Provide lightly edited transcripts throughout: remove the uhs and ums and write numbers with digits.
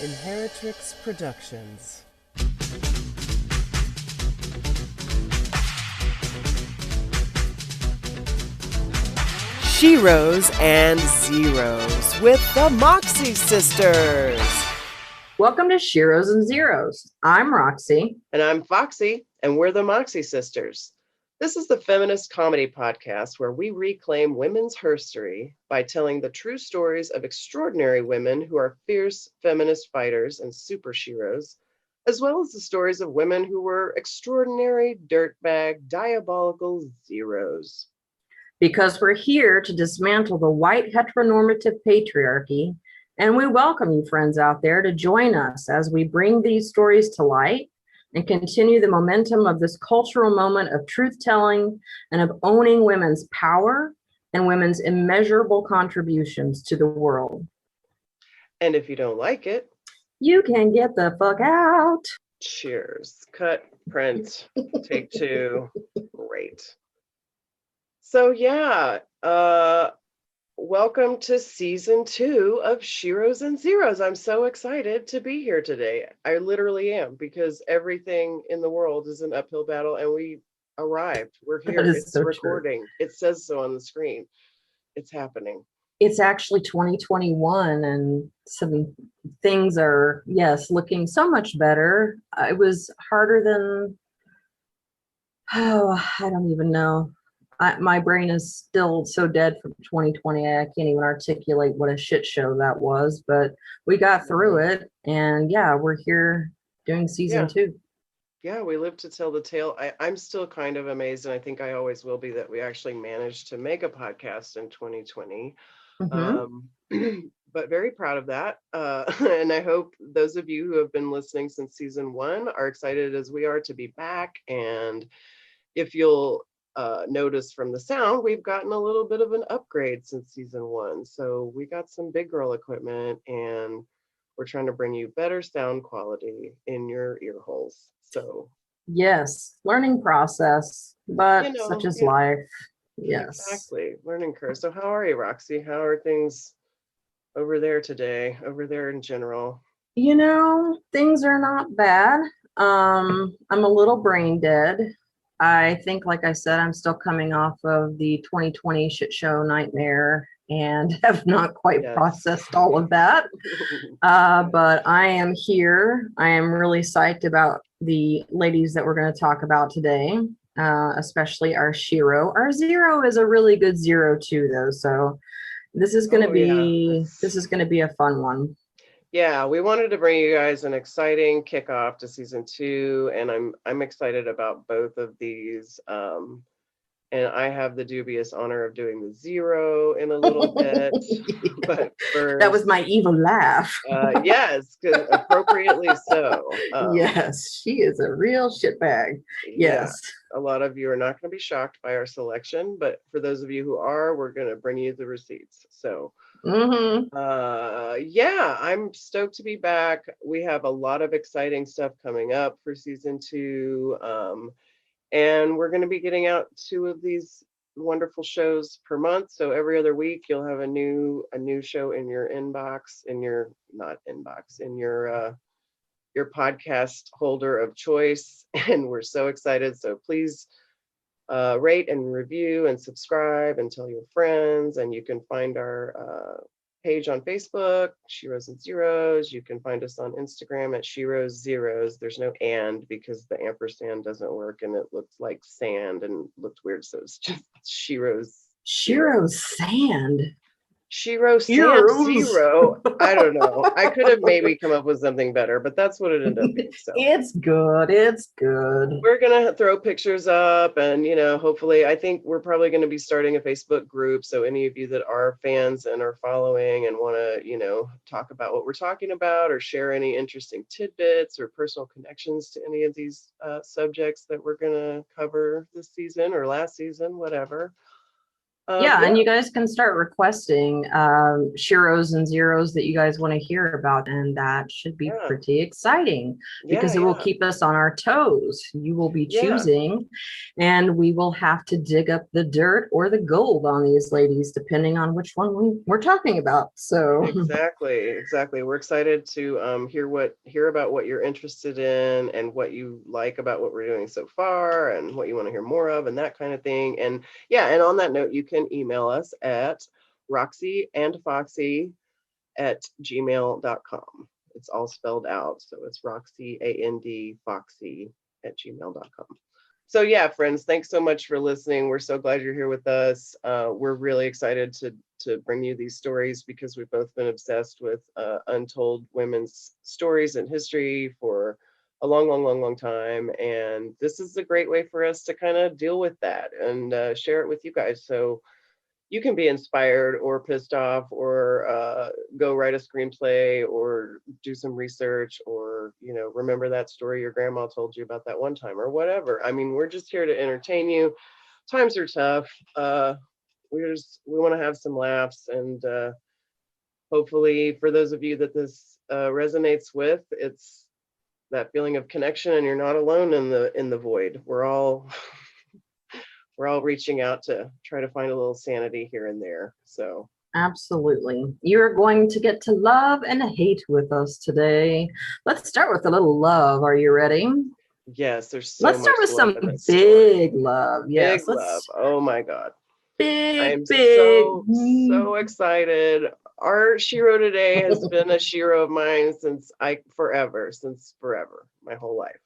Inheritrix Productions. Sheroes and Zeros with the Moxie Sisters. Welcome to Sheroes and Zeros. I'm Roxie. And I'm Foxie, and we're the Moxie Sisters. This is the feminist comedy podcast where we reclaim women's herstory by telling the true stories of extraordinary women who are fierce feminist fighters and super sheroes, as well as the stories of women who were extraordinary dirtbag, diabolical zeros. Because we're here to dismantle the white heteronormative patriarchy, and we welcome you friends out there to join us as we bring these stories to light and continue the momentum of this cultural moment of truth-telling and of owning women's power and women's immeasurable contributions to the world. And if you don't like it, you can get the fuck out. Cheers. Cut, print, take two. Great. So yeah, welcome to season 2 of Sheroes and Zeros. I'm so excited to be here today. I literally am, because everything in the world is an uphill battle, and we arrived. We're here. It's so recording. True. It says so on the screen. It's happening. It's actually 2021, and some things are, yes, looking so much better. It was harder than, I don't even know. My brain is still so dead from 2020. I can't even articulate what a shit show that was, but we got through it, and yeah, we're here doing season 2. Yeah, we live to tell the tale. I'm still kind of amazed, and I think I always will be, that we actually managed to make a podcast in 2020. But very proud of that. And I hope those of you who have been listening since season 1 are excited as we are to be back. And if you'll notice from the sound, we've gotten a little bit of an upgrade since season 1. So we got some big girl equipment, and we're trying to bring you better sound quality in your ear holes. So yes, learning process, but such is life. Yes, exactly, learning curve. So how are you, Roxie? How are things over there today, over there in general? You know, things are not bad. I'm a little brain dead. I think, like I said, I'm still coming off of the 2020 shit show nightmare and have not quite processed all of that. But I am here. I am really psyched about the ladies that we're going to talk about today, especially our Shero. Our Zero is a really good Zero too, though. So this is going to be a fun one. Yeah, we wanted to bring you guys an exciting kickoff to season 2, and I'm excited about both of these. And I have the dubious honor of doing the Zero in a little bit. But first, that was my evil laugh. Yes, because appropriately so. Yes, she is a real shitbag. Yes. Yeah, a lot of you are not going to be shocked by our selection, but for those of you who are, we're going to bring you the receipts. So yeah, I'm stoked to be back. We have a lot of exciting stuff coming up for season 2. And we're going to be getting out 2 of these wonderful shows per month. So every other week you'll have a new show in your inbox, in your your podcast holder of choice. And we're so excited. So please rate and review and subscribe and tell your friends. And you can find our page on Facebook, Sheroes and Zeros. You can find us on Instagram at Sheroes Zeros. There's no and, because the ampersand doesn't work and it looked like sand and looked weird. So it's just Sheroes. Sheroes Sand. Shero Sand Zero. I don't know. I could have maybe come up with something better, but that's what it ended up being. So it's good. It's good. We're gonna throw pictures up, and hopefully, I think we're probably going to be starting a Facebook group. So any of you that are fans and are following and want to, talk about what we're talking about, or share any interesting tidbits or personal connections to any of these subjects that we're gonna cover this season or last season, whatever. Yeah, and you guys can start requesting sheroes and zeros that you guys want to hear about, and that should be pretty exciting because it will keep us on our toes. You will be choosing, and we will have to dig up the dirt or the gold on these ladies, depending on which one we're talking about. So exactly. We're excited to hear about what you're interested in and what you like about what we're doing so far and what you want to hear more of and that kind of thing. And and on that note, you can email us at roxieandfoxie@gmail.com. It's all spelled out. So it's Roxie, A-N-D, Foxie @gmail.com. So yeah, friends, thanks so much for listening. We're so glad you're here with us. We're really excited to bring you these stories because we've both been obsessed with untold women's stories and history for a long time, and this is a great way for us to kind of deal with that and share it with you guys, so you can be inspired or pissed off or go write a screenplay or do some research or remember that story your grandma told you about that one time or whatever. I mean, we're just here to entertain you. Times are tough. We want to have some laughs, and hopefully for those of you that this resonates with, it's that feeling of connection, and you're not alone in the void. We're all reaching out to try to find a little sanity here and there. So absolutely, you're going to get to love and hate with us today. Let's start with a little love. Are you ready? Yes, there's so let's start with some big love. Yes, big love. Oh my God, I'm so excited. Our shero today has been a shero of mine since forever, my whole life.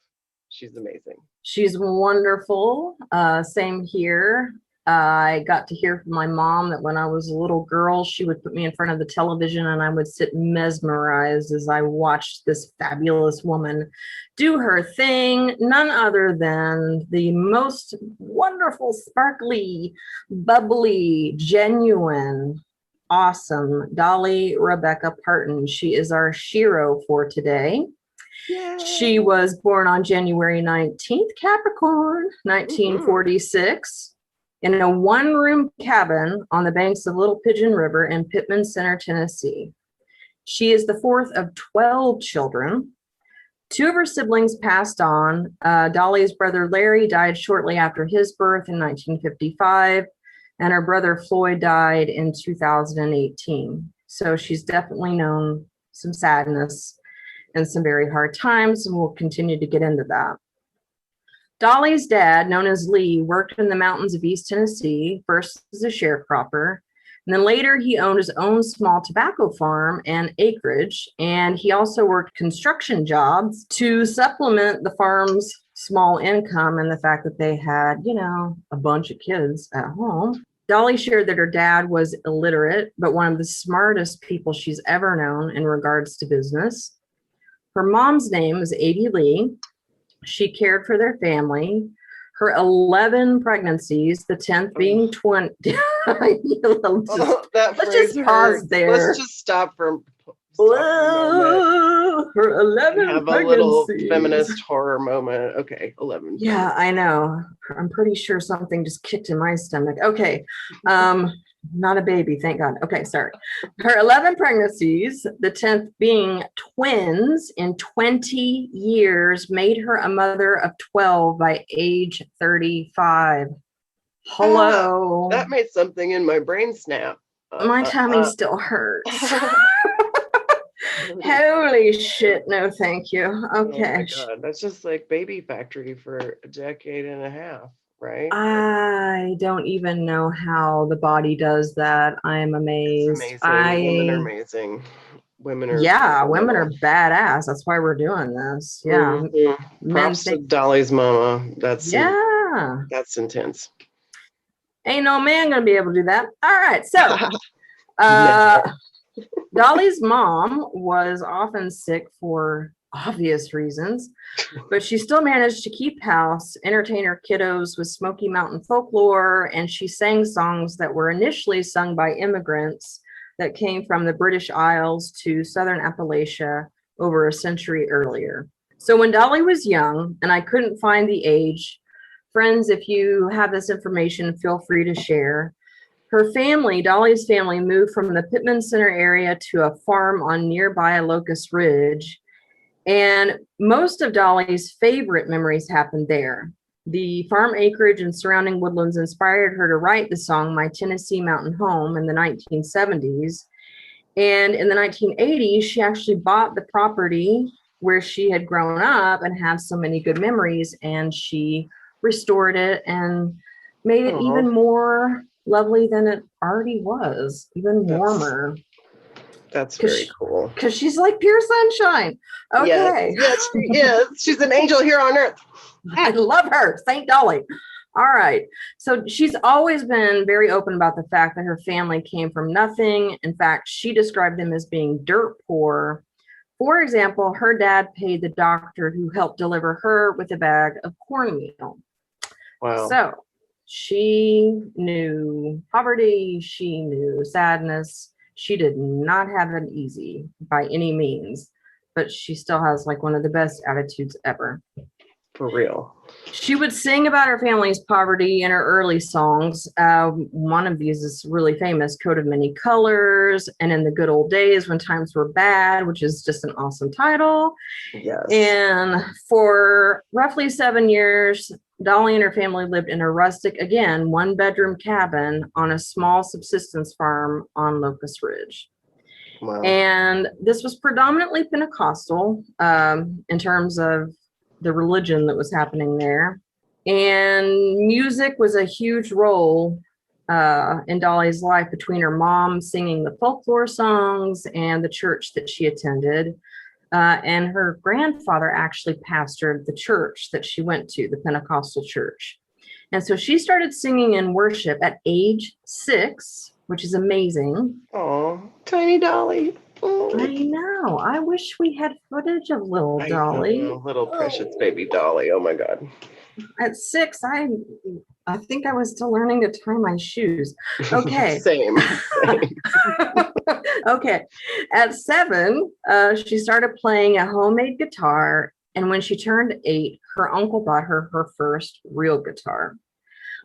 She's amazing. She's wonderful. Same here. I got to hear from my mom that when I was a little girl, she would put me in front of the television and I would sit mesmerized as I watched this fabulous woman do her thing. None other than the most wonderful, sparkly, bubbly, genuine, awesome Dolly Rebecca Parton. She is our shero for today. Yay. She was born on January 19th, Capricorn, 1946, in a one-room cabin on the banks of Little Pigeon River in Pittman Center, Tennessee. She is the fourth of 12 children. Two of her siblings passed on. Dolly's brother Larry died shortly after his birth in 1955, and her brother Floyd died in 2018. So she's definitely known some sadness and some very hard times, and we'll continue to get into that. Dolly's dad, known as Lee, worked in the mountains of East Tennessee, first as a sharecropper, and then later he owned his own small tobacco farm and acreage, and he also worked construction jobs to supplement the farm's small income and the fact that they had, a bunch of kids at home. Dolly shared that her dad was illiterate, but one of the smartest people she's ever known in regards to business. Her mom's name was Adie Lee. She cared for their family. Her 11 pregnancies, the 10th being 20. Let's just pause there. Let's just stop for her 11 have a little feminist horror moment. Okay, 11. Yeah, I know. I'm pretty sure something just kicked in my stomach. Okay. Not a baby, thank God. Okay, sorry. Her 11 pregnancies, the 10th being twins in 20 years, made her a mother of 12 by age 35. Hello. That made something in my brain snap. My tummy still hurts. Holy shit, no thank you. Okay. Oh my God, that's just like Baby Factory for a decade and a half. Right? I don't even know how the body does that. I am amazed. It's amazing. Women are amazing. Women are badass. That's why we're doing this. Yeah. Mm-hmm. Props to Dolly's mama. That's intense. Ain't no man gonna be able to do that. All right. So Dolly's mom was often sick for obvious reasons, but she still managed to keep house, entertain her kiddos with Smoky Mountain folklore, and she sang songs that were initially sung by immigrants that came from the British Isles to Southern Appalachia over a century earlier. So when Dolly was young, and I couldn't find the age, friends, if you have this information, feel free to share. Her family, Dolly's family, moved from the Pittman Center area to a farm on nearby Locust Ridge. And most of Dolly's favorite memories happened there. The farm acreage and surrounding woodlands inspired her to write the song My Tennessee Mountain Home in the 1970s. And in the 1980s, she actually bought the property where she had grown up and had so many good memories, and she restored it and made it even more lovely than it already was, even warmer. That's very cool. Because she's like pure sunshine. Okay. Yes, she is. She's an angel here on earth. I love her. Saint Dolly. All right. So she's always been very open about the fact that her family came from nothing. In fact, she described them as being dirt poor. For example, her dad paid the doctor who helped deliver her with a bag of cornmeal. Wow. So she knew poverty. She knew sadness. She did not have it easy by any means, but she still has like one of the best attitudes ever. For real. She would sing about her family's poverty in her early songs. One of these is really famous, Coat of Many Colors, and In the Good Old Days When Times Were Bad, which is just an awesome title. Yes. And for roughly 7 years, Dolly and her family lived in a rustic, again, one-bedroom cabin on a small subsistence farm on Locust Ridge. Wow. And this was predominantly Pentecostal in terms of the religion that was happening there. And music was a huge role in Dolly's life, between her mom singing the folklore songs and the church that she attended. And her grandfather actually pastored the church that she went to, the Pentecostal church. And so she started singing in worship at age 6, which is amazing. Oh, tiny Dolly. Oh. I know. I wish we had footage of little Dolly. Little precious baby Dolly. Oh my God. At 6, I think I was still learning to tie my shoes. Okay. Same. Okay. At 7, she started playing a homemade guitar. And when she turned 8, her uncle bought her her first real guitar.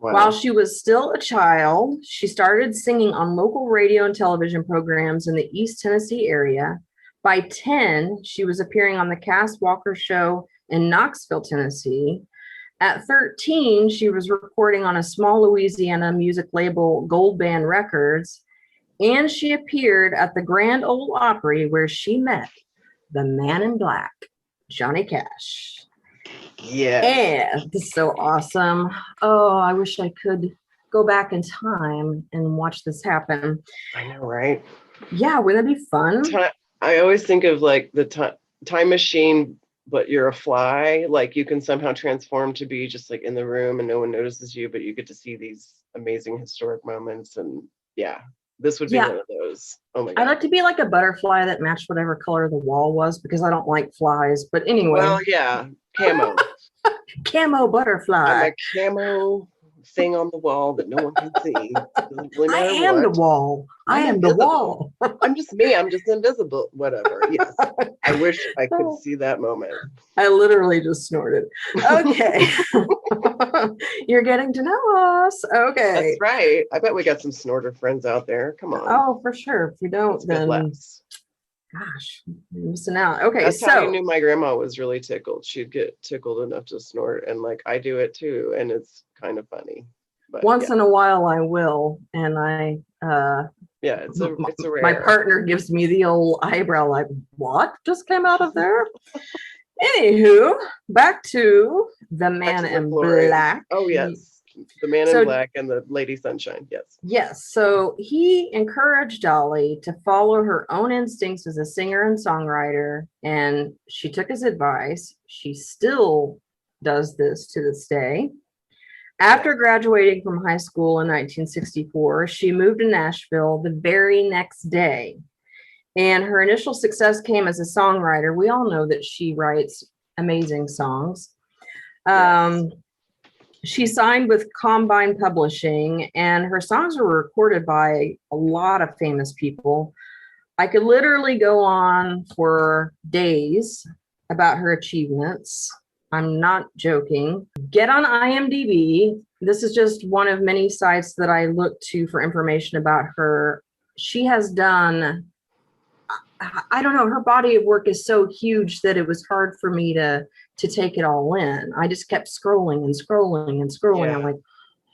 Wow. While she was still a child, she started singing on local radio and television programs in the East Tennessee area. By 10, she was appearing on the Cass Walker Show in Knoxville, Tennessee. At 13, she was recording on a small Louisiana music label, Gold Band Records, and she appeared at the Grand Ole Opry, where she met the Man in Black, Johnny Cash. Yeah. This is so awesome. Oh, I wish I could go back in time and watch this happen. I know, right? Yeah, wouldn't that be fun? I always think of like the time machine, but you're a fly. Like you can somehow transform to be just like in the room and no one notices you, but you get to see these amazing historic moments. And yeah, this would be one of those. Oh my God. I'd like to be like a butterfly that matched whatever color the wall was, because I don't like flies. But anyway. Well, yeah, camo. Camo butterfly. I'm a camo thing on the wall that no one can see. Really I am the wall. I am the wall. I'm just me. I'm just invisible. Whatever. Yes. I wish I could see that moment. I literally just snorted. Okay. You're getting to know us. Okay. That's right. I bet we got some snorter friends out there. Come on. Oh, for sure. If you don't, then gosh, you're missing out. Okay. That's how I knew my grandma was really tickled. She'd get tickled enough to snort, and like I do it too, and it's kind of funny. But once in a while I will, and it's a rare. My partner gives me the old eyebrow, like, what just came out of there? Anywho, back to the Man in Black. Oh yes. The Man in Black and the Lady Sunshine. Yes. Yes. So he encouraged Dolly to follow her own instincts as a singer and songwriter, and she took his advice. She still does this to this day. After graduating from high school in 1964, she moved to Nashville the very next day. And her initial success came as a songwriter. We all know that she writes amazing songs. Yes. She signed with Combine Publishing, and her songs were recorded by a lot of famous people. I could literally go on for days about her achievements. I'm not joking. Get on IMDb, This is just one of many sites that I look to for information about her. She has done, I don't know, her body of work is so huge that it was hard for me to take it all in. I just kept scrolling and scrolling and scrolling. Yeah. I'm like,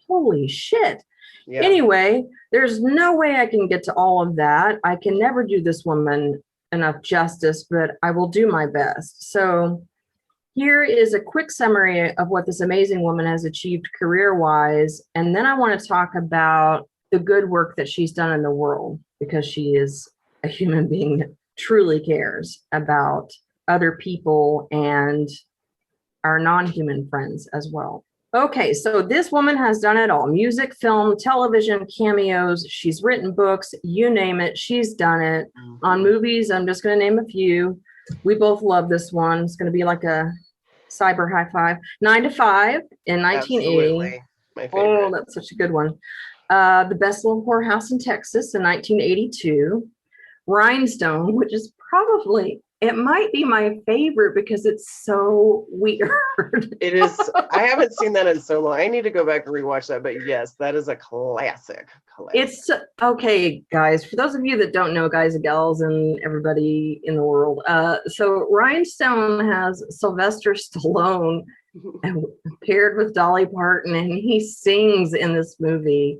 holy shit. Yeah. Anyway, there's no way I can get to all of that. I can never do this woman enough justice, but I will do my best. So here is a quick summary of what this amazing woman has achieved career-wise. And then I want to talk about the good work that she's done in the world, because she is a human being that truly cares about other people and our non-human friends as well. Okay, so this woman has done it all. Music, film, television, cameos. She's written books, you name it, she's done it. On movies, I'm just going to name a few. We both love this one. It's going to be like a cyber high five. 9 to 5 in 1980. Absolutely. My favorite. Oh, that's such a good one. The Best Little Whorehouse in Texas in 1982. Rhinestone, which is probably, it might be my favorite because it's so weird. It is. I haven't seen that in so long. I need to go back and rewatch that. But yes, that is a classic. It's okay, guys. For those of you that don't know, guys and gals and everybody in the world. So Rhinestone has Sylvester Stallone paired with Dolly Parton, and he sings in this movie.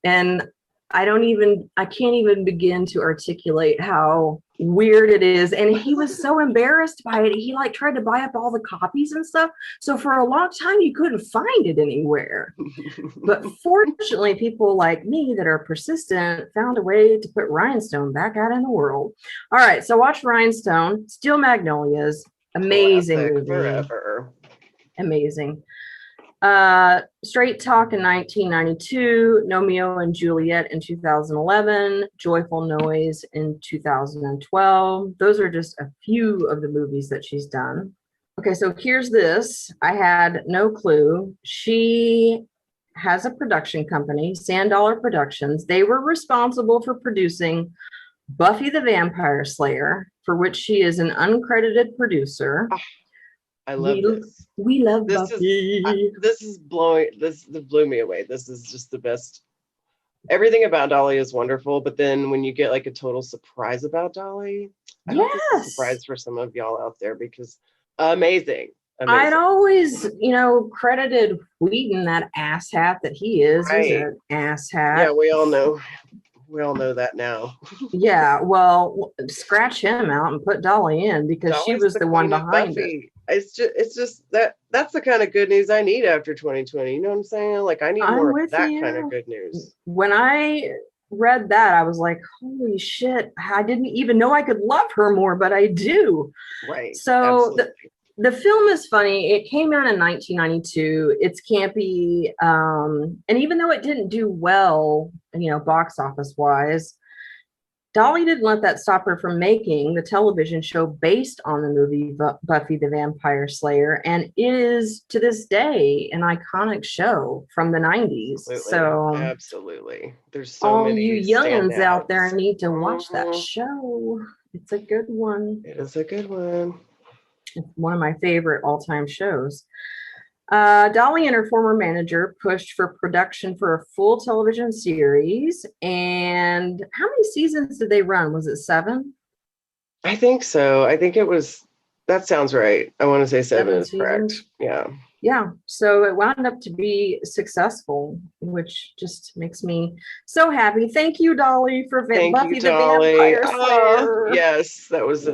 And I can't even begin to articulate how weird it is. And he was so embarrassed by it. He like tried to buy up all the copies and stuff. So for a long time, you couldn't find it anywhere. But fortunately, people like me that are persistent found a way to put Rhinestone back out in the world. All right. So watch Rhinestone, Steel Magnolias, amazing movie. Forever. Amazing. Straight Talk in 1992, Romeo and Juliet in 2011, Joyful Noise in 2012. Those are just a few of the movies that she's done. Okay, so here's this. I had no clue. She has a production company, Sand Dollar Productions. They were responsible for producing Buffy the Vampire Slayer, for which she is an uncredited producer. I love this. We love Buffy. This blew me away. This is just the best. Everything about Dolly is wonderful, but then when you get like a total surprise about Dolly, I hope this is a surprise for some of y'all out there, because amazing. I'd always, credited Whedon, that asshat that he is. Right. He's an asshat. Yeah, we all know. We all know that now. Yeah, well, scratch him out and put Dolly in, because Dolly's she was the one behind it. It's just that's the kind of good news I need after 2020. You know what I'm saying? Like, I need more of that kind of good news. When I read that, I was like, holy shit, I didn't even know I could love her more, but I do. Right. So the film is funny. It came out in 1992. It's campy. And even though it didn't do well, box office wise, Dolly didn't let that stop her from making the television show based on the movie Buffy the Vampire Slayer. And it is, to this day, an iconic show from the 90s. Absolutely. So absolutely. There's so all many you youngins out there standouts. need to watch that show. It's a good one. It is a good one. It's one of my favorite all-time shows. Dolly and her former manager pushed for production for a full television series. And how many seasons did they run? Was it 7? I think so. I think it was, that sounds right. I want to say 7 is correct. seasons? Yeah. Yeah. So it wound up to be successful, which just makes me so happy. Thank you, Dolly, for Buffy the Vampire Slayer. Yes, that was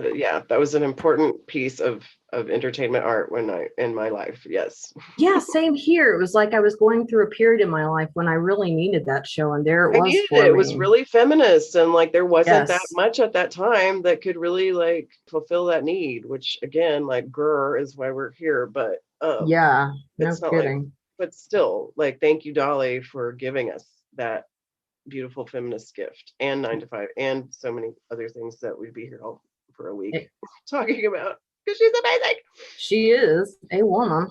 an important piece of entertainment art in my life. Yes. Yeah, same here. It was like I was going through a period in my life when I really needed that show, and there it was. It was really feminist, and like there wasn't that Yes. much at that time that could really like fulfill that need, which again, like grr is why we're here. But Yeah, no it's not kidding. but still, like, thank you, Dolly, for giving us that beautiful feminist gift, and 9 to 5, and so many other things that we'd be here all for a week talking about, because she's amazing. She is a woman.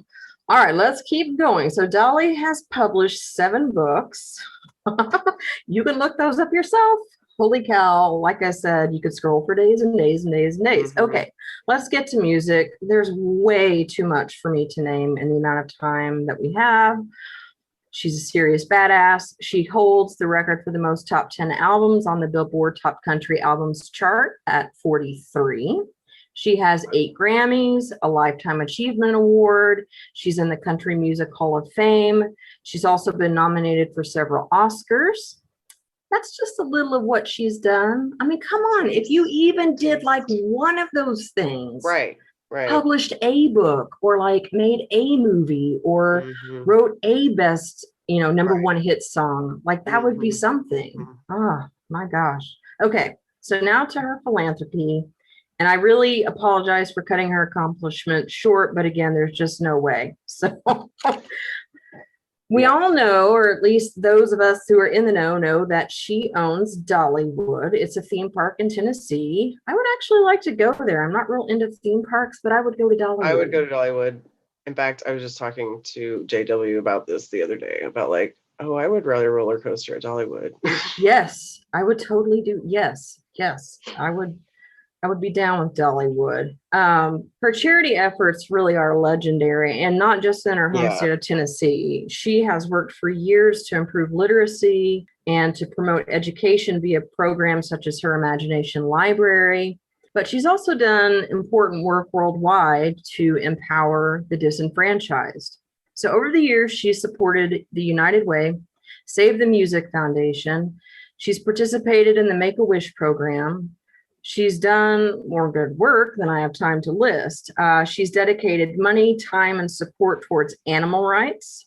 All right, let's keep going. So Dolly has published 7 books. You can look those up yourself. Holy cow. Like I said, you could scroll for days and days and days and days. Mhm. Okay, let's get to music. There's way too much for me to name in the amount of time that we have. She's a serious badass. She holds the record for the most top 10 albums on the Billboard Top Country Albums chart at 43. She has 8 Grammys, a Lifetime Achievement Award. She's in the Country Music Hall of Fame. She's also been nominated for several Oscars. That's just a little of what she's done. I mean, come on. If you even did like one of those things. Right. Published a book or like made a movie or wrote a best, number one hit song, like that would be something. Oh my gosh. Okay. So now to her philanthropy. And I really apologize for cutting her accomplishment short, but again, there's just no way. So we all know, or at least those of us who are in the know that she owns Dollywood. It's a theme park in Tennessee. I would actually like to go there. I'm not real into theme parks, but I would go to Dollywood. I would go to Dollywood. In fact, I was just talking to JW about this the other day, about like, oh, I would rather roller coaster at Dollywood. Yes, I would totally do. Yes, I would be down with Dollywood. Her charity efforts really are legendary, and not just in her home state of Tennessee. She has worked for years to improve literacy and to promote education via programs such as her Imagination Library. But she's also done important work worldwide to empower the disenfranchised. So over the years, she's supported the United Way, Save the Music Foundation. She's participated in the Make-A-Wish program. She's done more good work than I have time to list. She's dedicated money, time, and support towards animal rights.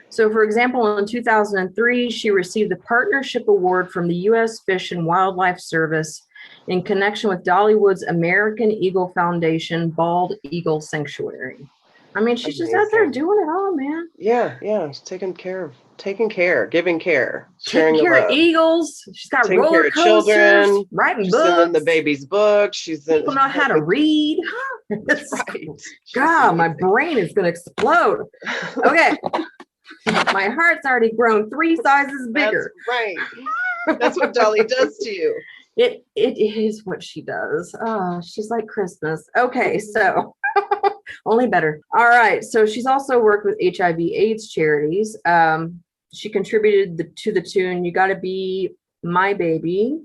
So, for example, in 2003, she received the Partnership Award from the U.S. Fish and Wildlife Service in connection with Dollywood's American Eagle Foundation Bald Eagle Sanctuary. I mean, she's just out there doing it all, man. Yeah. She's taking care, giving care, taking care of eagles. She's got taking roller coasters, children, writing books, sending the baby's books. People know how to read. That's right. God, my brain is going to explode. Okay. My heart's already grown 3 sizes bigger. That's right. That's what Dolly does to you. It is what she does. Oh, she's like Christmas. Okay, so only better. All right. So she's also worked with HIV/AIDS charities. She contributed to the tune "You Gotta Be My Baby"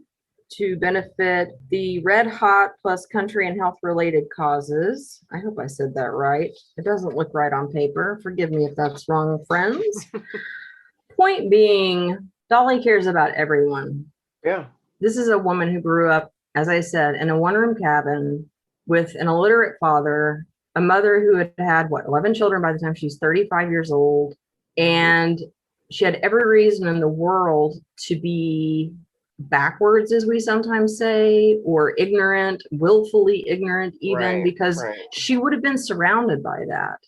to benefit the Red Hot plus country and health related causes. I hope I said that right. It doesn't look right on paper. Forgive me if that's wrong, friends. Point being, Dolly cares about everyone. Yeah. This is a woman who grew up, as I said, in a one-room cabin with an illiterate father, a mother who had 11 children by the time she's 35 years old. And she had every reason in the world to be backwards, as we sometimes say, or ignorant, willfully ignorant, even because she would have been surrounded by that.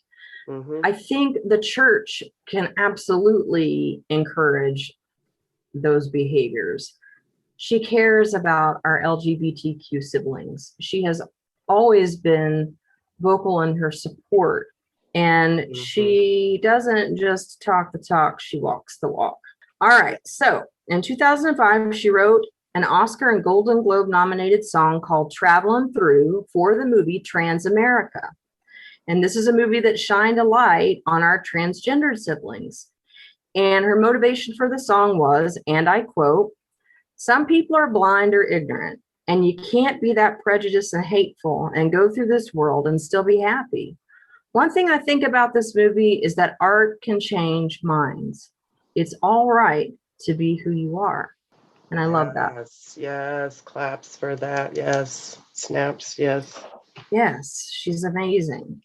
I think the church can absolutely encourage those behaviors. She cares about our LGBTQ siblings. She has always been vocal in her support, and she doesn't just talk the talk, she walks the walk. All right, so in 2005, she wrote an Oscar and Golden Globe nominated song called "Traveling Through" for the movie Trans America. And this is a movie that shined a light on our transgender siblings. And her motivation for the song was, and I quote, "Some people are blind or ignorant, and you can't be that prejudiced and hateful and go through this world and still be happy. One thing I think about this movie is that art can change minds. It's all right to be who you are." And I love that. Yes. Claps for that. Yes. Snaps. Yes. Yes. She's amazing.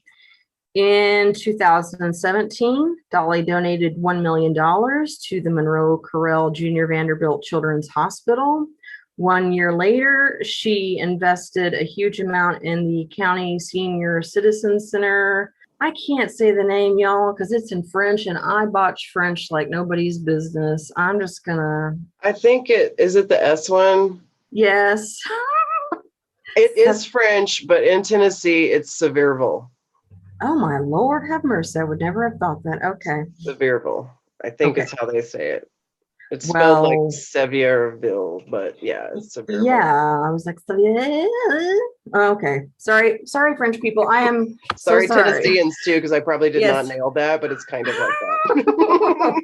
In 2017, Dolly donated $1 million to the Monroe Carell Jr. Vanderbilt Children's Hospital. 1 year later, she invested a huge amount in the County Senior Citizen Center. I can't say the name, y'all, because it's in French, and I botch French like nobody's business. I'm just gonna... I think is it the S one? Yes. It is French, but in Tennessee, it's Sevierville. Oh, my Lord, have mercy. I would never have thought that. Okay. Sevierville. I think it's how they say it. It's spelled like Well, Sevierville, but yeah, it's Sevierville. yeah, I was like, okay. Sorry, French people. I am Sorry, so sorry. Tennesseans too, because I probably did not Yes. nail that, but it's kind of like that.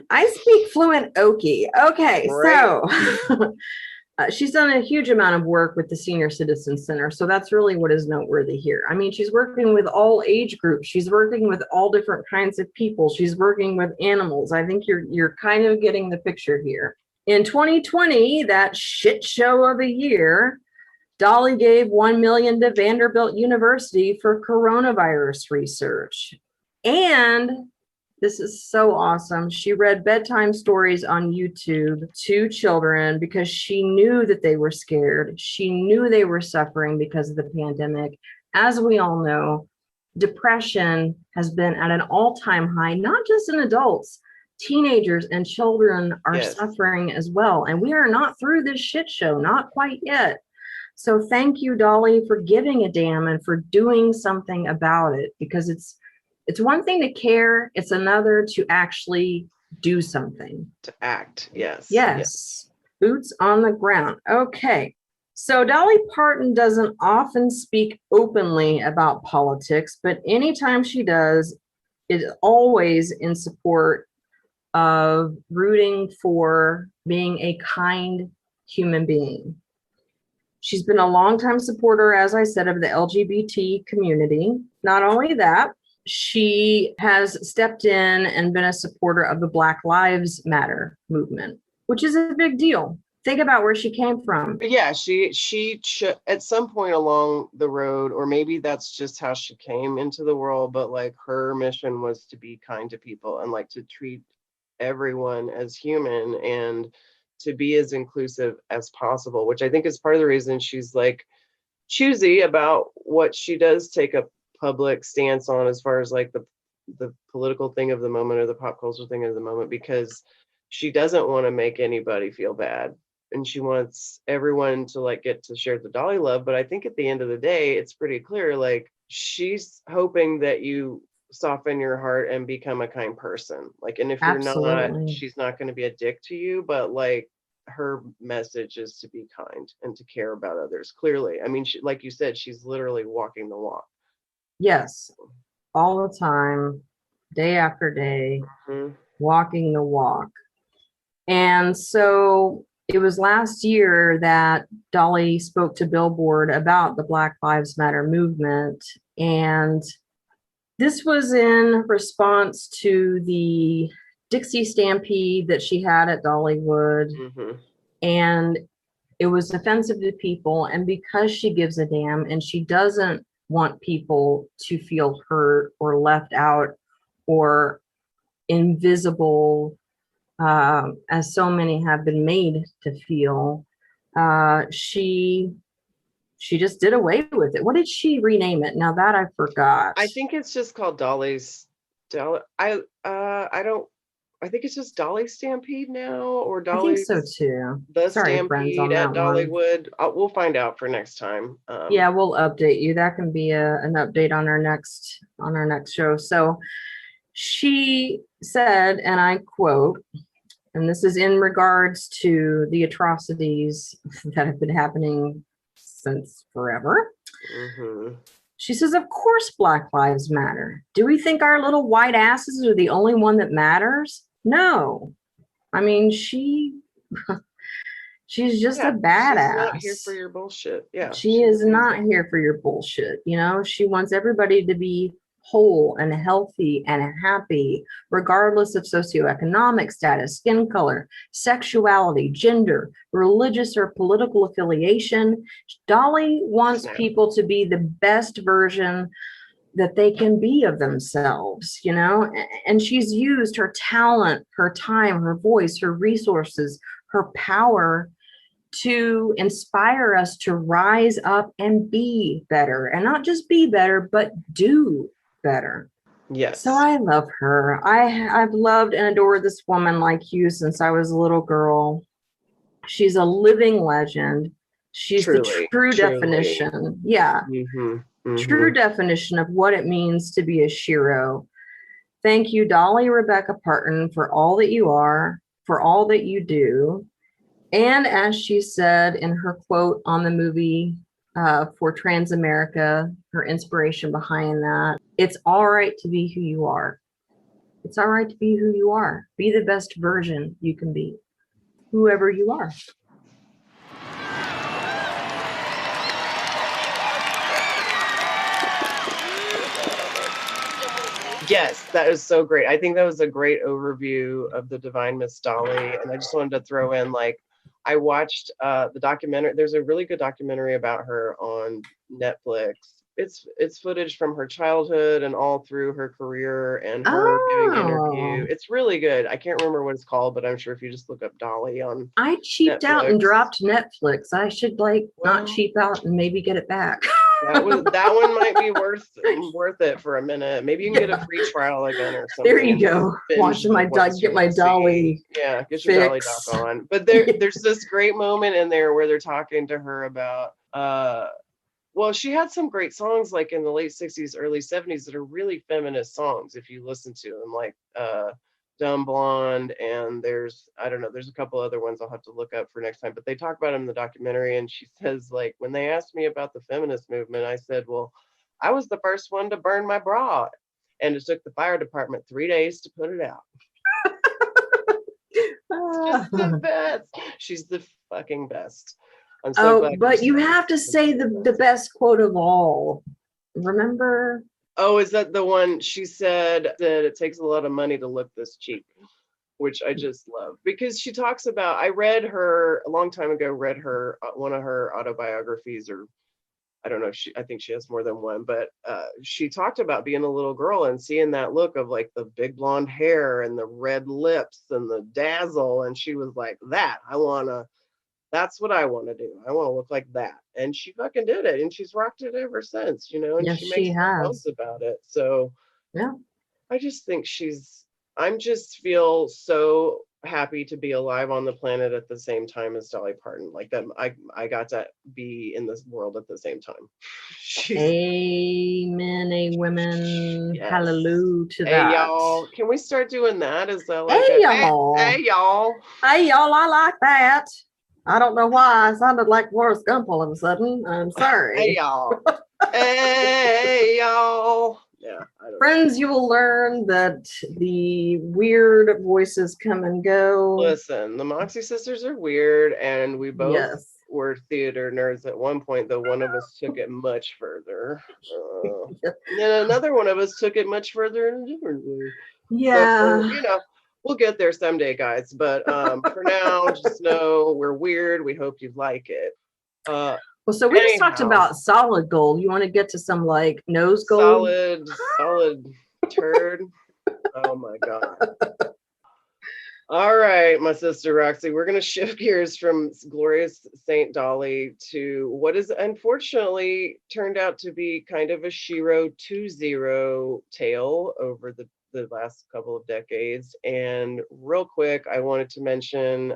I speak fluent Okie. Okay, Right. so she's done a huge amount of work with the Senior Citizen Center. So that's really what is noteworthy here. I mean, she's working with all age groups. She's working with all different kinds of people. She's working with animals. I think you're kind of getting the picture here. In 2020, that shit show of a year, Dolly gave $1 million to Vanderbilt University for coronavirus research. And this is so awesome. She read bedtime stories on YouTube to children because she knew that they were scared. She knew they were suffering because of the pandemic. As we all know, depression has been at an all-time high, not just in adults. Teenagers and children are suffering as well. And we are not through this shit show, not quite yet. So thank you, Dolly, for giving a damn and for doing something about it, because it's one thing to care. It's another to actually do something. To act, yes. Yes. Boots on the ground. Okay. So Dolly Parton doesn't often speak openly about politics, but anytime she does, it is always in support of rooting for being a kind human being. She's been a longtime supporter, as I said, of the LGBT community. Not only that, she has stepped in and been a supporter of the Black Lives Matter movement, which is a big deal. Think about where she came from. Yeah, she at some point along the road, or maybe that's just how she came into the world, but like her mission was to be kind to people and like to treat everyone as human and to be as inclusive as possible, which I think is part of the reason she's like choosy about what she does take a public stance on as far as like the political thing of the moment or the pop culture thing of the moment, because she doesn't want to make anybody feel bad and she wants everyone to like get to share the Dolly love. But I think at the end of the day, it's pretty clear, like she's hoping that you soften your heart and become a kind person. Like, and if you're not, she's not going to be a dick to you, but like her message is to be kind and to care about others. Clearly, I mean, she, like you said, she's literally walking the walk. Yes, all the time, day after day, walking the walk. And so it was last year that Dolly spoke to Billboard about the Black Lives Matter movement. And this was in response to the Dixie Stampede that she had at Dollywood. And it was offensive to people. And because she gives a damn and she doesn't want people to feel hurt or left out or invisible, as so many have been made to feel, she just did away with it. What did she rename it? Now that I forgot. I think it's just called Dolly's Dolly. I think it's just Dolly Stampede now, or Dolly. I think so too. The Stampede at Dollywood. We'll find out for next time. Yeah, we'll update you. That can be an update on our next show. So she said, and I quote, and this is in regards to the atrocities that have been happening since forever. She says, of course, Black Lives Matter. Do we think our little white asses are the only one that matters? No. I mean, she's just a badass. She's not here for your bullshit. Yeah. She is not here for your bullshit. You know, she wants everybody to be whole and healthy and happy, regardless of socioeconomic status, skin color, sexuality, gender, religious or political affiliation. Dolly wants people to be the best version that they can be of themselves, you know, and she's used her talent, her time, her voice, her resources, her power to inspire us to rise up and be better, and not just be better, but do better. Yes. So I love her. I've loved and adored this woman like you since I was a little girl. She's a living legend. She's the true definition. Yeah. True definition of what it means to be a shero. Thank you, Dolly Rebecca Parton, for all that you are. for all that you do. And as she said in her quote on the movie for Trans America, her inspiration behind that, it's all right to be who you are. It's all right to be who you are. Be the best version you can be, whoever you are. Yes, that is so great. I think that was a great overview of the Divine Miss Dolly. And I just wanted to throw in, like, I watched the documentary. There's a really good documentary about her on Netflix. It's footage from her childhood and all through her career and her giving interview. It's really good. I can't remember what it's called, but I'm sure if you just look up Dolly on I cheaped out and Netflix. dropped Netflix. I should not cheap out and maybe get it back. that one might be worth it for a minute. Maybe you can get a free trial again or something. There you go. Watching my get my Dolly. Yeah, get your Dolly doc on. But there's this great moment in there where they're talking to her about well, she had some great songs like in the late 60s, early 70s that are really feminist songs if you listen to them, like Dumb Blonde, and there's a couple other ones I'll have to look up for next time, but they talk about them in the documentary. And she says, like, when they asked me about the feminist movement, I said, well, I was the first one to burn my bra, and it took the fire department 3 days to put it out. It's just the best. She's the fucking best. I'm so glad. But you have to say the best quote of all. Remember? Oh, is that the one she said that it takes a lot of money to look this cheap, which I just love, because she talks about, I read her a long time ago, one of her autobiographies, or I don't know if I think she has more than one, but she talked about being a little girl and seeing that look of like the big blonde hair and the red lips and the dazzle. And she was like, that's what I want to do. I want to look like that. And she fucking did it. And she's rocked it ever since, and yes, she makes has about it. So yeah, I just think I'm just feel so happy to be alive on the planet at the same time as Dolly Parton. Like that, I got to be in this world at the same time. Amen, women. Yes. Hallelujah to that. Hey y'all, can we start doing that? Is that like hey y'all? Hey y'all. Hey y'all, I like that. I don't know why I sounded like Forrest Gump all of a sudden. I'm sorry. Hey y'all. Hey y'all. Yeah. Friends, you will learn that the weird voices come and go. Listen, the Moxie sisters are weird, and we both were theater nerds at one point, though one of us took it much further. And then another one of us took it much further in a different way. Yeah. So, we'll get there someday, guys. But for now, just know we're weird. We hope you like it. Well, so we just talked about solid gold. You want to get to some like nose gold? Solid turd. Oh my God. All right, my sister Roxie, we're going to shift gears from glorious Saint Dolly to what is unfortunately turned out to be kind of a Shiro 2.0 tale over the last couple of decades. And real quick, I wanted to mention,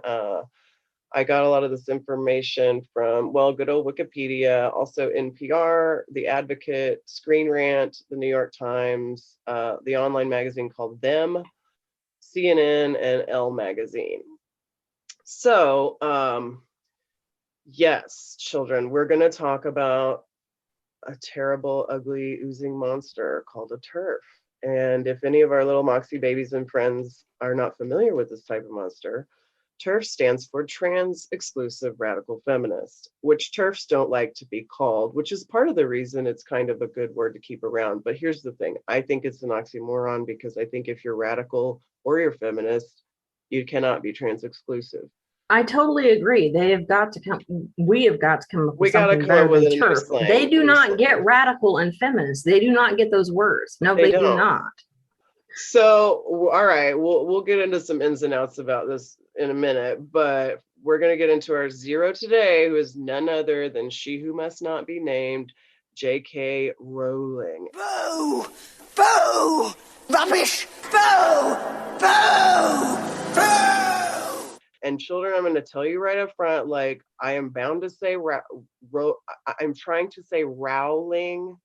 I got a lot of this information from, good old Wikipedia, also NPR, The Advocate, Screen Rant, The New York Times, the online magazine called Them, CNN, and Elle Magazine. So, yes, children, we're going to talk about a terrible, ugly, oozing monster called a TERF. And if any of our little Moxie babies and friends are not familiar with this type of monster, TERF stands for Trans Exclusive Radical Feminist, which TERFs don't like to be called, which is part of the reason it's kind of a good word to keep around. But here's the thing. I think it's an oxymoron, because I think if you're radical or you're feminist, you cannot be trans exclusive. I totally agree. We have got to come up with something better than TERF. They do not get radical and feminist. They do not get those words. No, they do not. So, all right, we'll get into some ins and outs about this in a minute, but we're going to get into our zero today, who is none other than she who must not be named, JK Rowling. Boo! Boo! Rubbish! Boo! Boo! Boo! And children, I'm going to tell you right up front, like, I am bound to say, I'm trying to say Rowling.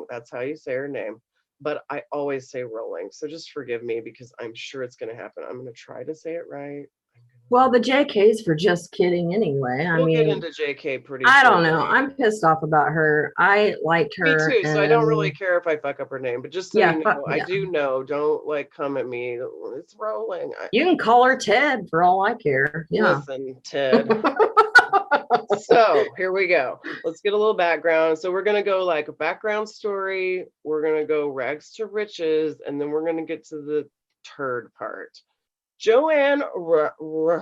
That's how you say her name. but I always say Rowling. So just forgive me because I'm sure it's going to happen. I'm going to try to say it right. Well, the JK's for just kidding anyway. We'll get into JK pretty I don't shortly. know. I'm pissed off about her. I liked her. Me too. So I don't really care if I fuck up her name, but just so Yeah, you know, I do know. Don't like come at me. It's Rowling. You can call her Ted for all I care. Yeah. Listen, Ted. So here we go. Let's get a little background. So we're going to go like a background story. We're going to go rags to riches. And then we're going to get to the turd part. Joanne Rowling.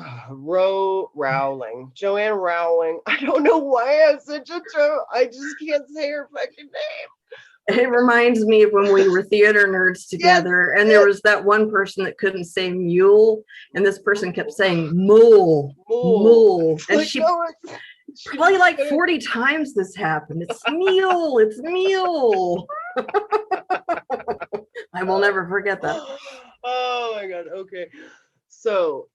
Joanne Rowling. I don't know why I have such a I just can't say her fucking name. It reminds me of when we were theater nerds together, and there was that one person that couldn't say mule, and this person kept saying mule. And Like, she no, probably like 40 times this happened. It's mule, it's mule. I will never forget that. Oh my God. Okay. So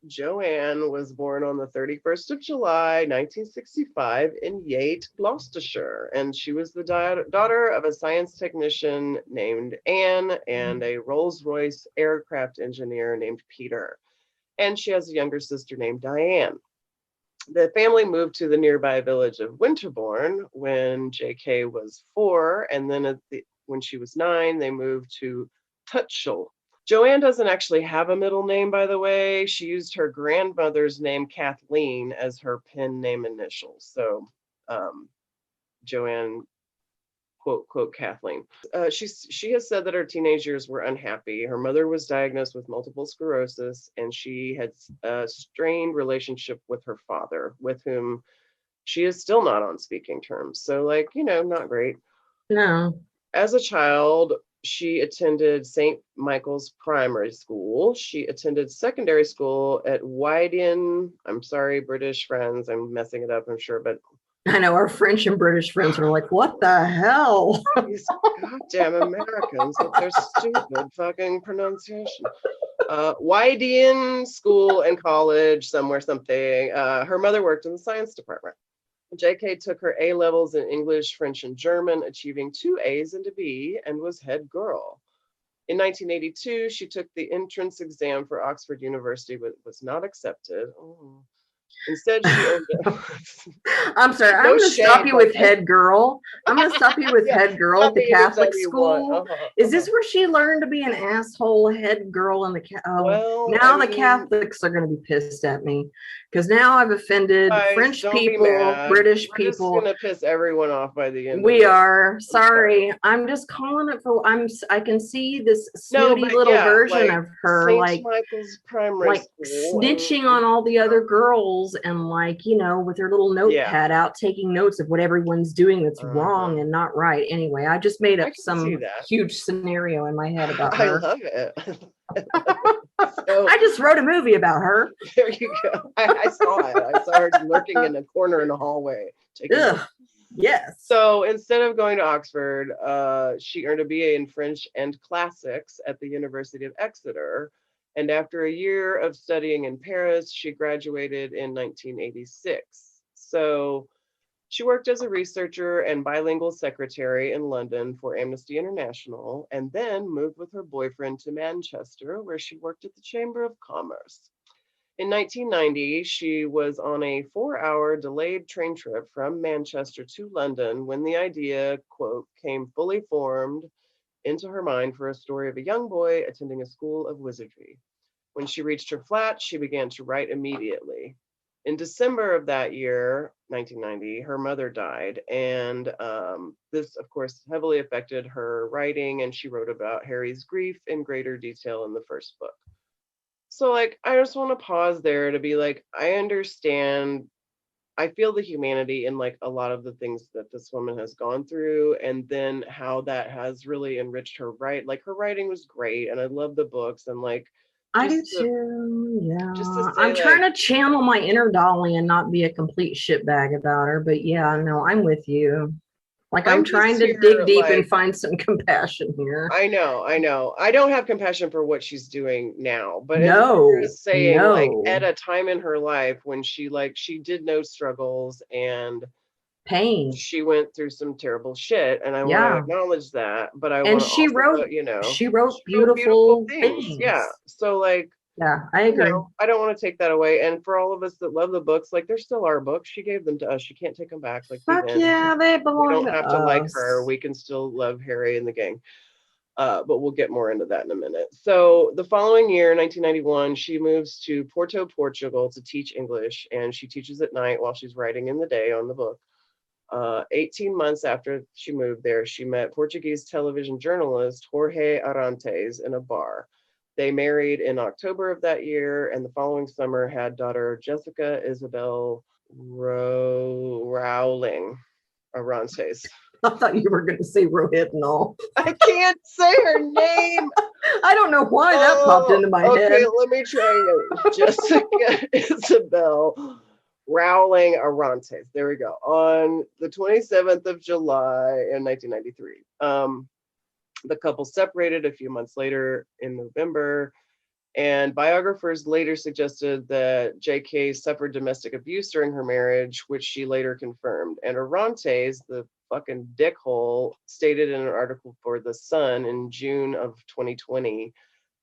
Joanne was born on the 31st of July, 1965 in Yate, Gloucestershire. And she was the daughter of a science technician named Anne and a Rolls-Royce aircraft engineer named Peter. And she has a younger sister named Diane. The family moved to the nearby village of Winterbourne when JK was 4. And then when she was 9, they moved to Tutchell. Joanne doesn't actually have a middle name, by the way. She used her grandmother's name, Kathleen, as her pen name initials. So Joanne, quote, quote, Kathleen. She has said that her teenage years were unhappy. Her mother was diagnosed with multiple sclerosis, and she had a strained relationship with her father, with whom she is still not on speaking terms. So, like, you know, not great. No. As a child, she attended St. Michael's Primary School. She attended secondary school at Wydian. I'm sorry, British friends, I'm messing it up, I'm sure, but I know our French and British friends are like, what the hell? These goddamn Americans with their stupid fucking pronunciation. Wydian School and College, somewhere, something. Her mother worked in the science department. JK took her A levels in English, French, and German, achieving 2 A's and a B, and was head girl. In 1982, she took the entrance exam for Oxford University, but was not accepted. Oh. Instead, she earned I'm sorry, I'm going to stop you with head girl. I'm going to stop you with head girl at the Catholic school. Is this where she learned to be an asshole head girl in the now the Catholics are going to be pissed at me because now I've offended French people, British people. We're just going to piss everyone off by the end. We are. Sorry. I'm just calling it for I can see this snooty little version of her St. Michael's Primary School, snitching on all the other girls and like, you know, with her little notepad out taking notes of what everyone's doing that's wrong and not right. Anyway, I just made up some huge scenario in my head about her. I love it. So, I just wrote a movie about her. There you go. I saw it. I saw her lurking in a corner in a hallway. Yes. So instead of going to Oxford, she earned a BA in French and Classics at the University of Exeter. And after a year of studying in Paris, she graduated in 1986. So she worked as a researcher and bilingual secretary in London for Amnesty International, and then moved with her boyfriend to Manchester, where she worked at the Chamber of Commerce. In 1990, she was on a 4-hour delayed train trip from Manchester to London when the idea, quote, came fully formed into her mind for a story of a young boy attending a school of wizardry. When she reached her flat, she began to write immediately. In December of that year, 1990, her mother died, and this, of course, heavily affected her writing, and she wrote about Harry's grief in greater detail in the first book. So, like, I just want to pause there to be like, I understand, I feel the humanity in like a lot of the things that this woman has gone through, and then how that has really enriched her like her writing was great, and I love the books, and like I do too. Yeah. I'm trying to channel my inner Dolly and not be a complete shitbag about her, but yeah, no, I'm with you. Like I'm trying to dig deep and find some compassion here. I know. I don't have compassion for what she's doing now, but saying like at a time in her life when she did know struggles, and pain. she went through some terrible shit, and I want to Yeah. acknowledge that, but I And want to she also wrote, put, you know, she wrote she wrote beautiful beautiful things. things. Yeah. So like, Yeah, I you agree. know, I don't want to take that away. And for all of us that love the books, like they're still our books. She gave them to us. She can't take them back. Like Fuck even yeah, they we belong don't to have to like us. her. We can still love Harry and the gang. But we'll get more into that in a minute. So the following year, 1991, she moves to Porto, Portugal to teach English, and she teaches at night while she's writing in the day on the book. 18 months after she moved there, she met Portuguese television journalist Jorge Arantes in a bar. They married in October of that year, and the following summer had daughter Jessica Isabel Rowling Arantes. I thought you were going to say Rohypnol. I can't say her name. I don't know why that popped into my okay, head. let me try again. Jessica Isabel Rowling Arantes. There we go. On the 27th of July in 1993. The couple separated a few months later in November, and biographers later suggested that JK suffered domestic abuse during her marriage, which she later confirmed. And Arantes, the fucking dickhole, stated in an article for The Sun in June of 2020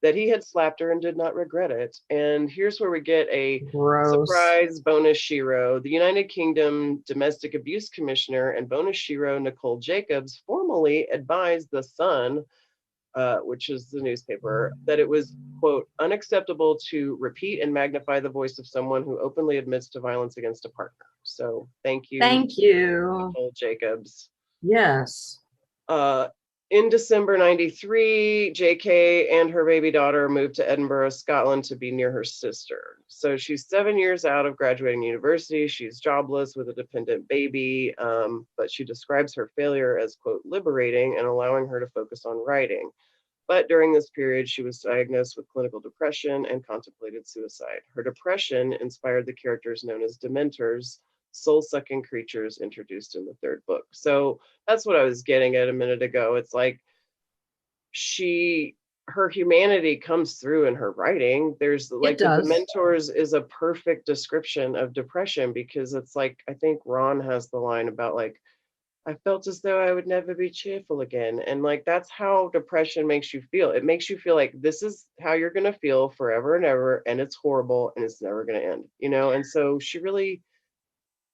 that he had slapped her and did not regret it. And here's where we get a Gross. surprise bonus shiro. The United Kingdom Domestic Abuse Commissioner and bonus shiro Nicole Jacobs formally advised The Sun, which is the newspaper, that it was, quote, unacceptable to repeat and magnify the voice of someone who openly admits to violence against a partner. So thank you. Thank you. Nicole Jacobs. Yes. In December 93, JK and her baby daughter moved to Edinburgh, Scotland to be near her sister. So she's 7 years out of graduating university. She's jobless with a dependent baby, but she describes her failure as, quote, liberating and allowing her to focus on writing. But during this period, she was diagnosed with clinical depression and contemplated suicide. Her depression inspired the characters known as Dementors, soul-sucking creatures introduced in the third book. So that's what I was getting at a minute ago. It's like her humanity comes through in her writing. There's like the Dementors is a perfect description of depression, because it's like, I think Ron has the line about like, I felt as though I would never be cheerful again. And like, that's how depression makes you feel. It makes you feel like this is how you're going to feel forever and ever. And it's horrible and it's never going to end, you know? And so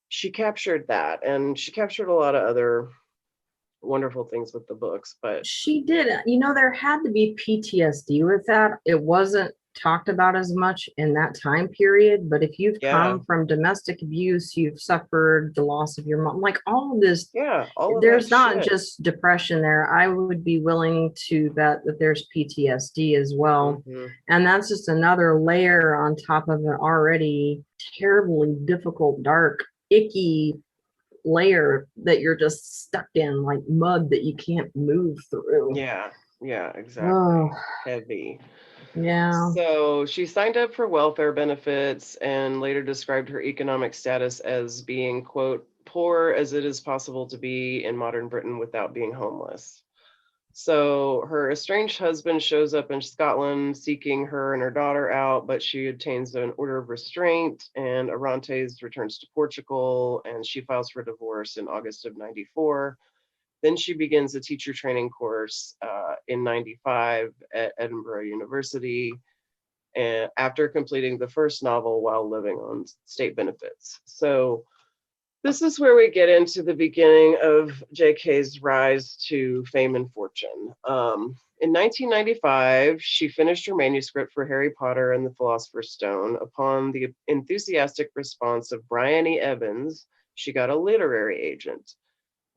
she captured that, and she captured a lot of other wonderful things with the books, but she did. You know, there had to be PTSD with that. It wasn't talked about as much in that time period, but if you've come from domestic abuse, you've suffered the loss of your mom, like all of this, there's not just depression there. I would be willing to bet that there's PTSD as well. And that's just another layer on top of an already terribly difficult, dark, icky layer that you're just stuck in, like mud that you can't move through. Yeah, exactly. Heavy. Yeah. So she signed up for welfare benefits and later described her economic status as being, quote, poor as it is possible to be in modern Britain without being homeless. So her estranged husband shows up in Scotland seeking her and her daughter out, but she obtains an order of restraint, and Arantes returns to Portugal, and she files for divorce in August of 94. Then she begins a teacher training course in 95 at Edinburgh University, and after completing the first novel while living on state benefits. So this is where we get into the beginning of JK's rise to fame and fortune. In 1995, she finished her manuscript for Harry Potter and the Philosopher's Stone. Upon the enthusiastic response of Brian E. Evans, she got a literary agent.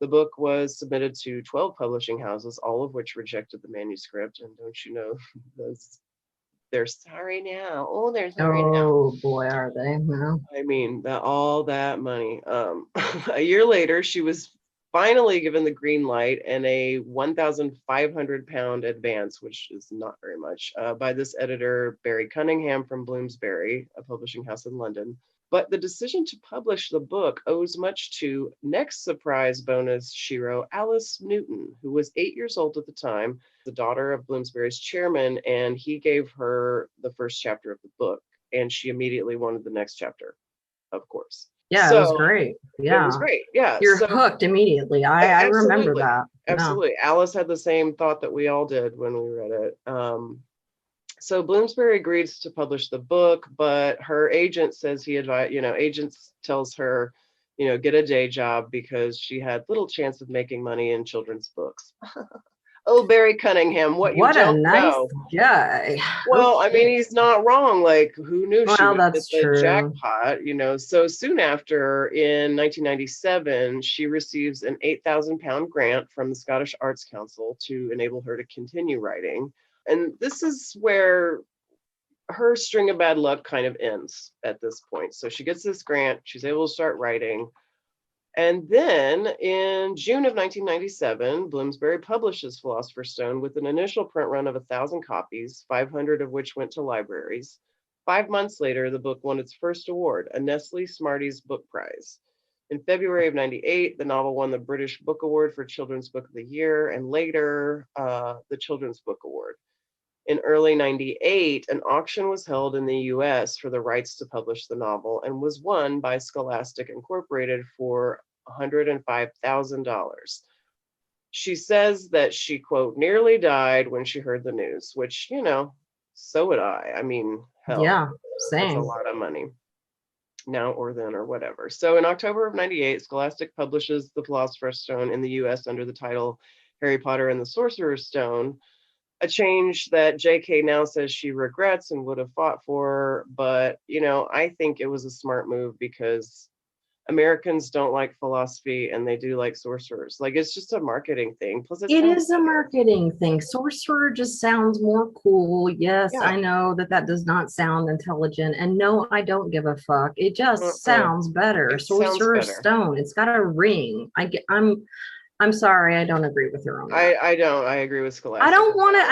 The book was submitted to 12 publishing houses, all of which rejected the manuscript. And don't you know, they're sorry now. Oh, they're sorry now. Oh boy, are they? No. I mean, all that money. A year later, she was finally given the green light and a 1,500 pound advance, which is not very much, by this editor, Barry Cunningham from Bloomsbury, a publishing house in London. But the decision to publish the book owes much to next surprise bonus shiro, Alice Newton, who was 8 years old at the time, the daughter of Bloomsbury's chairman, and he gave her the first chapter of the book, and she immediately wanted the next chapter, of course. Yeah, So it was great. it was Yeah. great. Yeah. You're So hooked immediately. I remember absolutely. that. Yeah. Absolutely. Alice had the same thought that we all did when we read it. So Bloomsbury agrees to publish the book, but her agent says agent tells her, get a day job because she had little chance of making money in children's books. Oh, Barry Cunningham, what you What a don't nice know. guy. Well, I mean, Okay. he's not wrong. Like, who knew she Well, would hit that's the true. jackpot? So soon after, in 1997, she receives an £8,000 grant from the Scottish Arts Council to enable her to continue writing. And this is where her string of bad luck kind of ends at this point. So she gets this grant, she's able to start writing. And then in June of 1997, Bloomsbury publishes Philosopher's Stone with an initial print run of 1,000 copies, 500 of which went to libraries. 5 months later, the book won its first award, a Nestle Smarties Book Prize. In February of 98, the novel won the British Book Award for Children's Book of the Year, and later, the Children's Book Award. In early 98, an auction was held in the US for the rights to publish the novel and was won by Scholastic Incorporated for $105,000. She says that she, quote, nearly died when she heard the news, which, so would I. I mean, hell, Yeah, that's a same. lot of money now or then or whatever. So in October of 98, Scholastic publishes The Philosopher's Stone in the US under the title Harry Potter and the Sorcerer's Stone, a change that JK now says she regrets and would have fought for. But, I think it was a smart move because Americans don't like philosophy and they do like sorcerers. Like, it's just a marketing thing. Plus, It is a marketing thing. Sorcerer just sounds more cool. Yes, Yeah. I know that does not sound intelligent. And no, I don't give a fuck. It just Uh-uh. sounds better. It sounds Sorcerer's better. Stone. It's got a ring. I'm sorry, I don't agree with her on that. I don't. I agree with Scholastic. I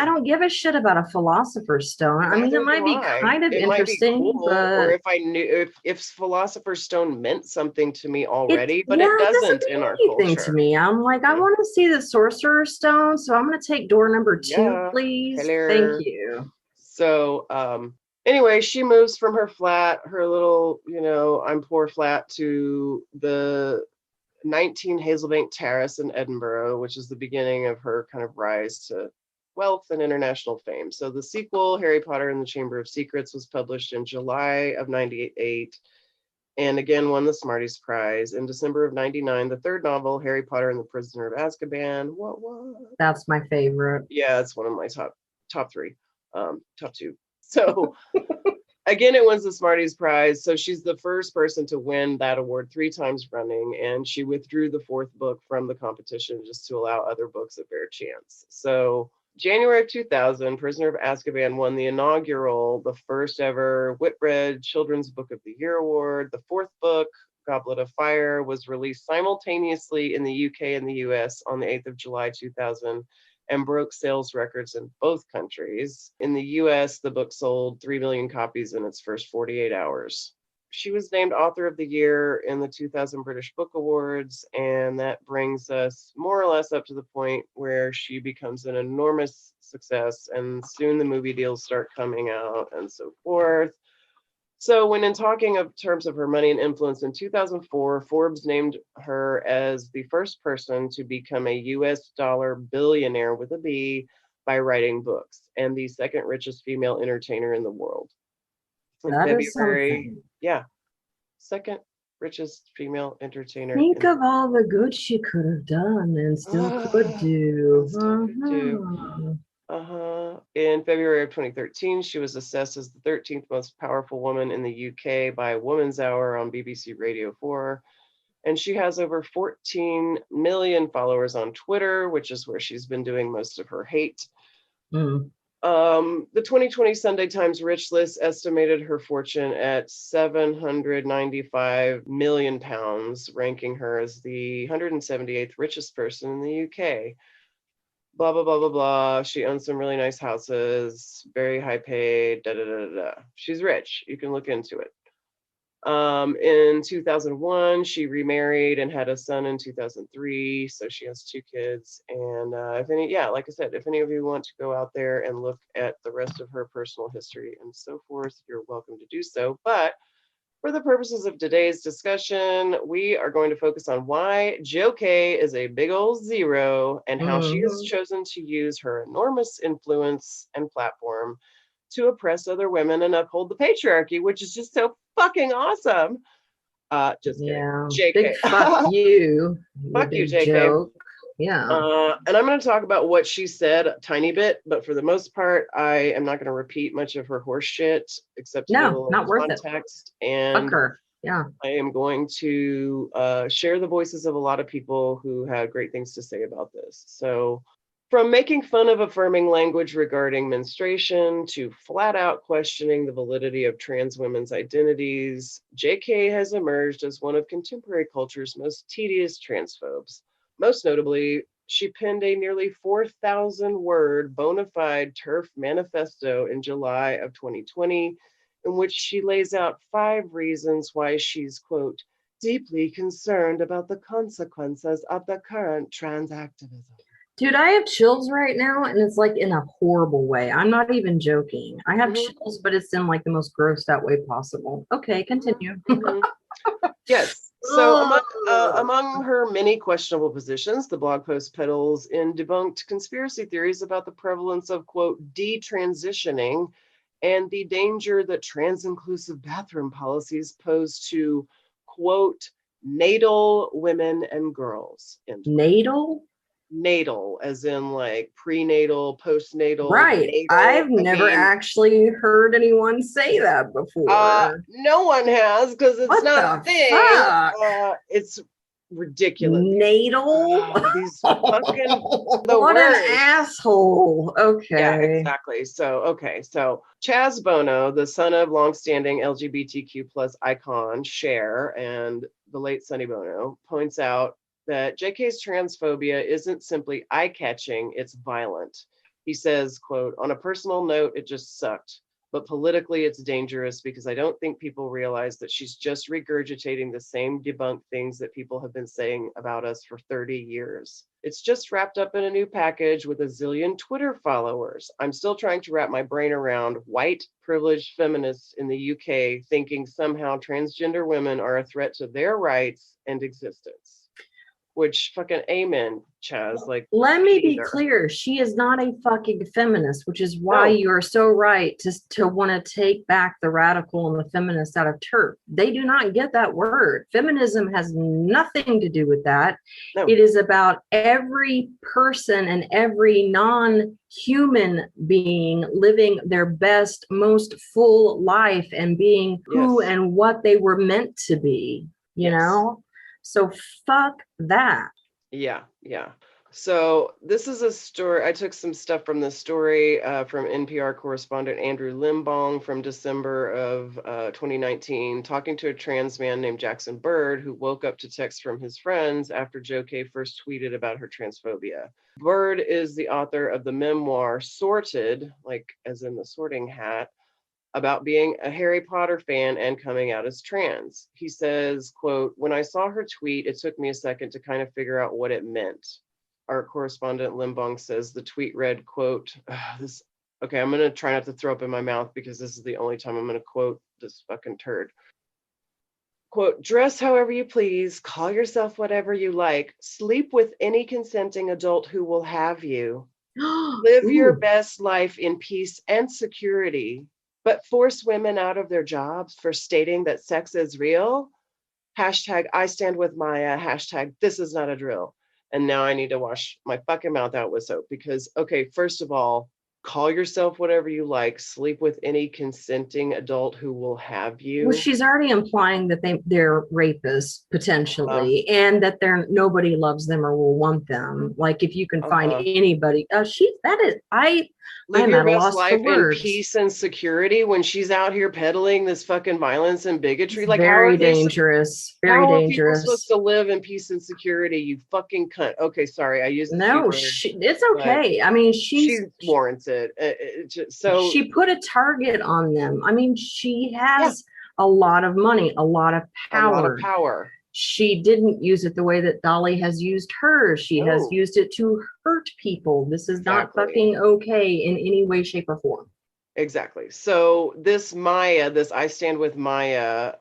don't give a shit about a Philosopher's Stone. I mean, it might be kind of interesting, but or if I knew if Philosopher's Stone meant something to me already, but yeah, it doesn't mean in our anything culture. to me. I'm like, I want to see the Sorcerer's Stone, so I'm going to take door number 2, Yeah, please. hello. Thank you. So, anyway, she moves from her flat, her little, I'm poor flat, to the 19 Hazelbank Terrace in Edinburgh, which is the beginning of her kind of rise to wealth and international fame. So the sequel, Harry Potter and the Chamber of Secrets, was published in July of 98 and again won the Smarties Prize. In December of 99, the third novel, Harry Potter and the Prisoner of Azkaban. What? That's my favorite. Yeah, it's one of my top 3, top 2. So again, it wins the Smarties Prize. So she's the first person to win that award 3 times running. And she withdrew the 4th book from the competition just to allow other books a fair chance. So January of 2000, Prisoner of Azkaban won the inaugural, the first ever Whitbread Children's Book of the Year Award. The 4th book, Goblet of Fire, was released simultaneously in the UK and the US on the 8th of July, 2000. And broke sales records in both countries. In the US, the book sold 3 million copies in its first 48 hours. She was named Author of the Year in the 2000 British Book Awards, and that brings us more or less up to the point where she becomes an enormous success, and soon the movie deals start coming out and so forth. So when in talking of terms of her money and influence in 2004, Forbes named her as the first person to become a US dollar billionaire with a B by writing books, and the second richest female entertainer in the world. In That is February, something. yeah, second richest female entertainer. Think of all the good she could have done and still could do. In February of 2013, she was assessed as the 13th most powerful woman in the UK by Woman's Hour on BBC Radio 4. And she has over 14 million followers on Twitter, which is where she's been doing most of her hate. Mm. The 2020 Sunday Times Rich List estimated her fortune at £795 million, ranking her as the 178th richest person in the UK. Blah, blah, blah, blah, blah. She owns some really nice houses, very high paid, da, da, da, da, da. She's rich. You can look into it. In 2001, she remarried and had a son in 2003. So she has 2 kids. And like I said, if any of you want to go out there and look at the rest of her personal history and so forth, you're welcome to do so. But For the purposes of today's discussion, we are going to focus on why JK is a big old zero and how she has chosen to use her enormous influence and platform to oppress other women and uphold the patriarchy, which is just so fucking awesome. Just kidding. JK. Big fuck you. Fuck you, JK. Joke. Yeah. And I'm going to talk about what she said a tiny bit, but for the most part, I am not going to repeat much of her horse shit except to give a little not worth context. it. And fuck her. Yeah. I am going to share the voices of a lot of people who had great things to say about this. So from making fun of affirming language regarding menstruation to flat out questioning the validity of trans women's identities, JK has emerged as one of contemporary culture's most tedious transphobes. Most notably, she penned a nearly 4,000-word bona fide TERF manifesto in July of 2020, in which she lays out 5 reasons why she's, quote, deeply concerned about the consequences of the current trans activism. Dude, I have chills right now, and it's like in a horrible way. I'm not even joking. I have chills, but it's in like the most grossed out way possible. Okay, continue. Yes. So among her many questionable positions, the blog post peddles in debunked conspiracy theories about the prevalence of, quote, detransitioning and the danger that trans-inclusive bathroom policies pose to, quote, natal women and girls. Natal? Natal, as in like prenatal, postnatal. Right. Natal. I've never actually heard anyone say that before. No one has, because it's What not a the thing. fuck? It's ridiculous. Natal? These fucking what words. an asshole. Okay. Yeah, exactly. So Chaz Bono, the son of longstanding LGBTQ plus icon Cher and the late Sonny Bono, points out that JK's transphobia isn't simply eye-catching, it's violent. He says, quote, on a personal note, it just sucked. But politically, it's dangerous because I don't think people realize that she's just regurgitating the same debunked things that people have been saying about us for 30 years. It's just wrapped up in a new package with a zillion Twitter followers. I'm still trying to wrap my brain around white, privileged feminists in the UK thinking somehow transgender women are a threat to their rights and existence. Which fucking amen, Chaz. Like, let me be clear, she is not a fucking feminist, which is why you are so right to want to take back the radical and the feminist out of TERF. They do not get that word. Feminism has nothing to do with that. No. It is about every person and every non-human being living their best, most full life and being who and what they were meant to be, you know? So fuck that. Yeah. So this is a story. I took some stuff from this story from NPR correspondent Andrew Limbong from December of 2019, talking to a trans man named Jackson Bird, who woke up to texts from his friends after JK first tweeted about her transphobia. Bird is the author of the memoir Sorted, like as in the sorting hat, about being a Harry Potter fan and coming out as trans. He says, quote, when I saw her tweet, it took me a second to kind of figure out what it meant. Our correspondent Limbong says the tweet read, quote, okay, I'm going to try not to throw up in my mouth because this is the only time I'm going to quote this fucking turd. Quote, dress however you please, call yourself whatever you like, sleep with any consenting adult who will have you, live your best life in peace and security, but force women out of their jobs for stating that sex is real. Hashtag I stand with Maya. Hashtag this is not a drill. And now I need to wash my fucking mouth out with soap because, okay, first of all, call yourself whatever you like, sleep with any consenting adult who will have you. Well, she's already implying that they're rapists potentially, and that nobody loves them or will want them. Like if you can find anybody, live your best life in peace and security when she's out here peddling this fucking violence and bigotry. Like very dangerous. Very dangerous. People supposed to live in peace and security? You fucking cunt. Okay, sorry, I used it's okay. I mean, she warrants it. So she put a target on them. I mean, she has a lot of money, a lot of power. She didn't use it the way that Dolly has used hers. She has used it to hurt people. This is not fucking okay in any way, shape, or form. Exactly. So this I Stand With Maya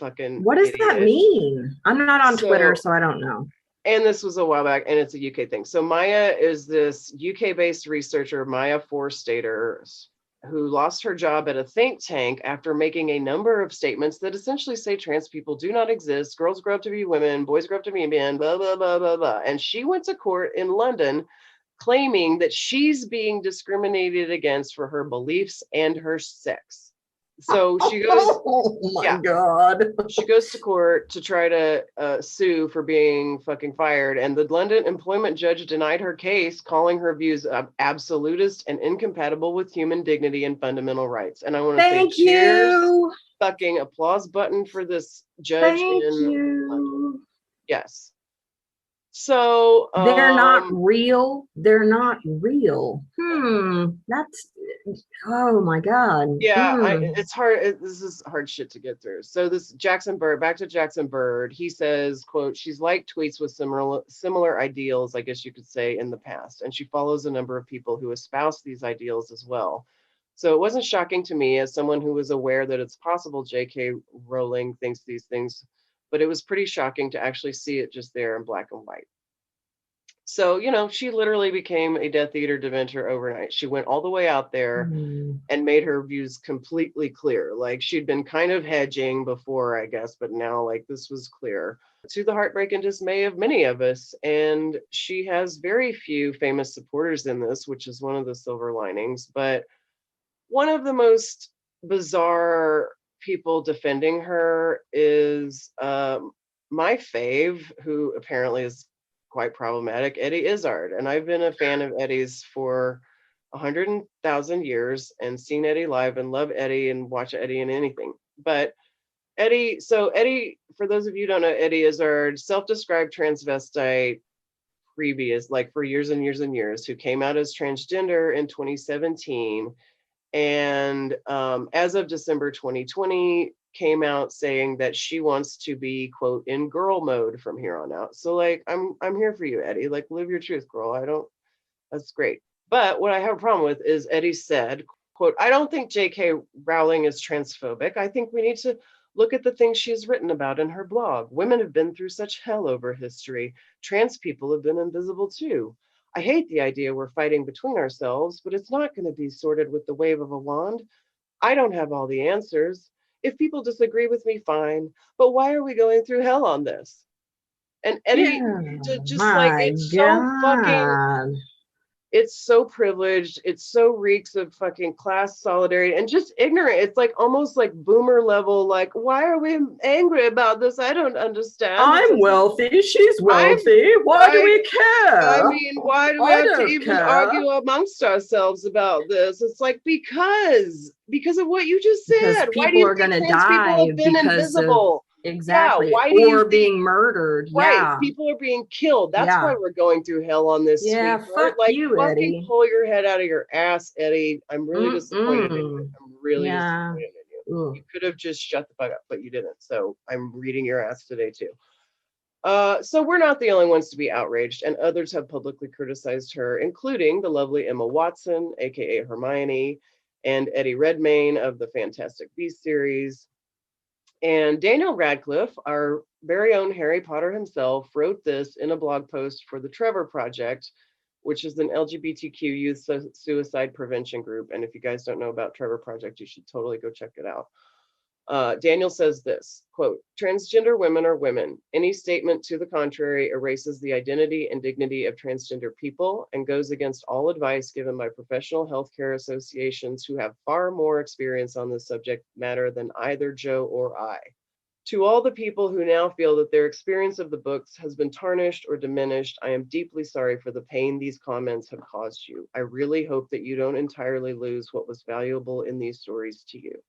fucking What does that idiot. mean? I'm not on Twitter, So- so I don't know. And this was a while back, and it's a UK thing. So Maya is this UK-based researcher, Maya Forstater, who lost her job at a think tank after making a number of statements that essentially say trans people do not exist, girls grow up to be women, boys grow up to be men, blah, blah, blah, blah, blah. And she went to court in London claiming that she's being discriminated against for her beliefs and her sex. So she goes, Oh my God. she goes to court to try to sue for being fucking fired. And the London employment judge denied her case, calling her views absolutist and incompatible with human dignity and fundamental rights. And I want to say Thank cheers, you. fucking applause button for this judge Thank in London. you. Yes. So They're not real. They're not real. That's, oh my God. yeah, it's hard. This is hard shit to get through. So this Jackson Bird, back to Jackson Bird, he says, quote, she's liked tweets with similar ideals, I guess you could say, in the past. And she follows a number of people who espouse these ideals as well. So it wasn't shocking to me as someone who was aware that it's possible JK Rowling thinks these things, but it was pretty shocking to actually see it just there in black and white. So, you know, she literally became a Death Eater Dementor overnight. She went all the way out there and made her views completely clear. Like she'd been kind of hedging before, I guess, but now like this was clear to the heartbreak and dismay of many of us. And she has very few famous supporters in this, which is one of the silver linings. But one of the most bizarre people defending her is my fave, who apparently is quite problematic, Eddie Izard. And I've been a fan of Eddie's for 100,000 years and seen Eddie live and love Eddie and watch Eddie in anything. But Eddie, for those of you who don't know, Eddie Izard, self-described transvestite like for years and years and years, who came out as transgender in 2017. And as of December 2020, came out saying that she wants to be, quote, in girl mode from here on out. So like, I'm here for you, Eddie. Like, live your truth, girl. That's great. But what I have a problem with is Eddie said, quote, I don't think JK Rowling is transphobic. I think we need to look at the things she's written about in her blog. Women have been through such hell over history. Trans people have been invisible too. I hate the idea we're fighting between ourselves, but it's not going to be sorted with the wave of a wand. I don't have all the answers. If people disagree with me, fine. But why are we going through hell on this? And Eddie, just like, it's so fucking, it's so privileged. It's so reeks of fucking class solidarity and just ignorant. It's like almost like boomer level. Like, why are we angry about this? I don't understand. I'm wealthy. She's wealthy. Why do we care? I mean, why do we have to even argue amongst ourselves about this? It's like, because of what you just said. Why do you think trans people have been invisible? Exactly. Yeah, or being murdered. Right. Yeah. People are being killed. That's why we're going through hell on this. Yeah. Sweetheart. Fuck like, you, fucking Eddie. pull your head out of your ass, Eddie. I'm really disappointed in you. I'm really disappointed in you. You could have just shut the fuck up, but you didn't. So I'm reading your ass today too. So we're not the only ones to be outraged, and others have publicly criticized her, including the lovely Emma Watson, aka Hermione, and Eddie Redmayne of the Fantastic Beasts series. And Daniel Radcliffe, our very own Harry Potter himself, wrote this in a blog post for the Trevor Project, which is an LGBTQ youth suicide prevention group. And if you guys don't know about Trevor Project, you should totally go check it out. Daniel says this, quote, transgender women are women. Any statement to the contrary erases the identity and dignity of transgender people and goes against all advice given by professional healthcare associations who have far more experience on this subject matter than either Joe or I. To all the people who now feel that their experience of the books has been tarnished or diminished, I am deeply sorry for the pain these comments have caused you. I really hope that you don't entirely lose what was valuable in these stories to you.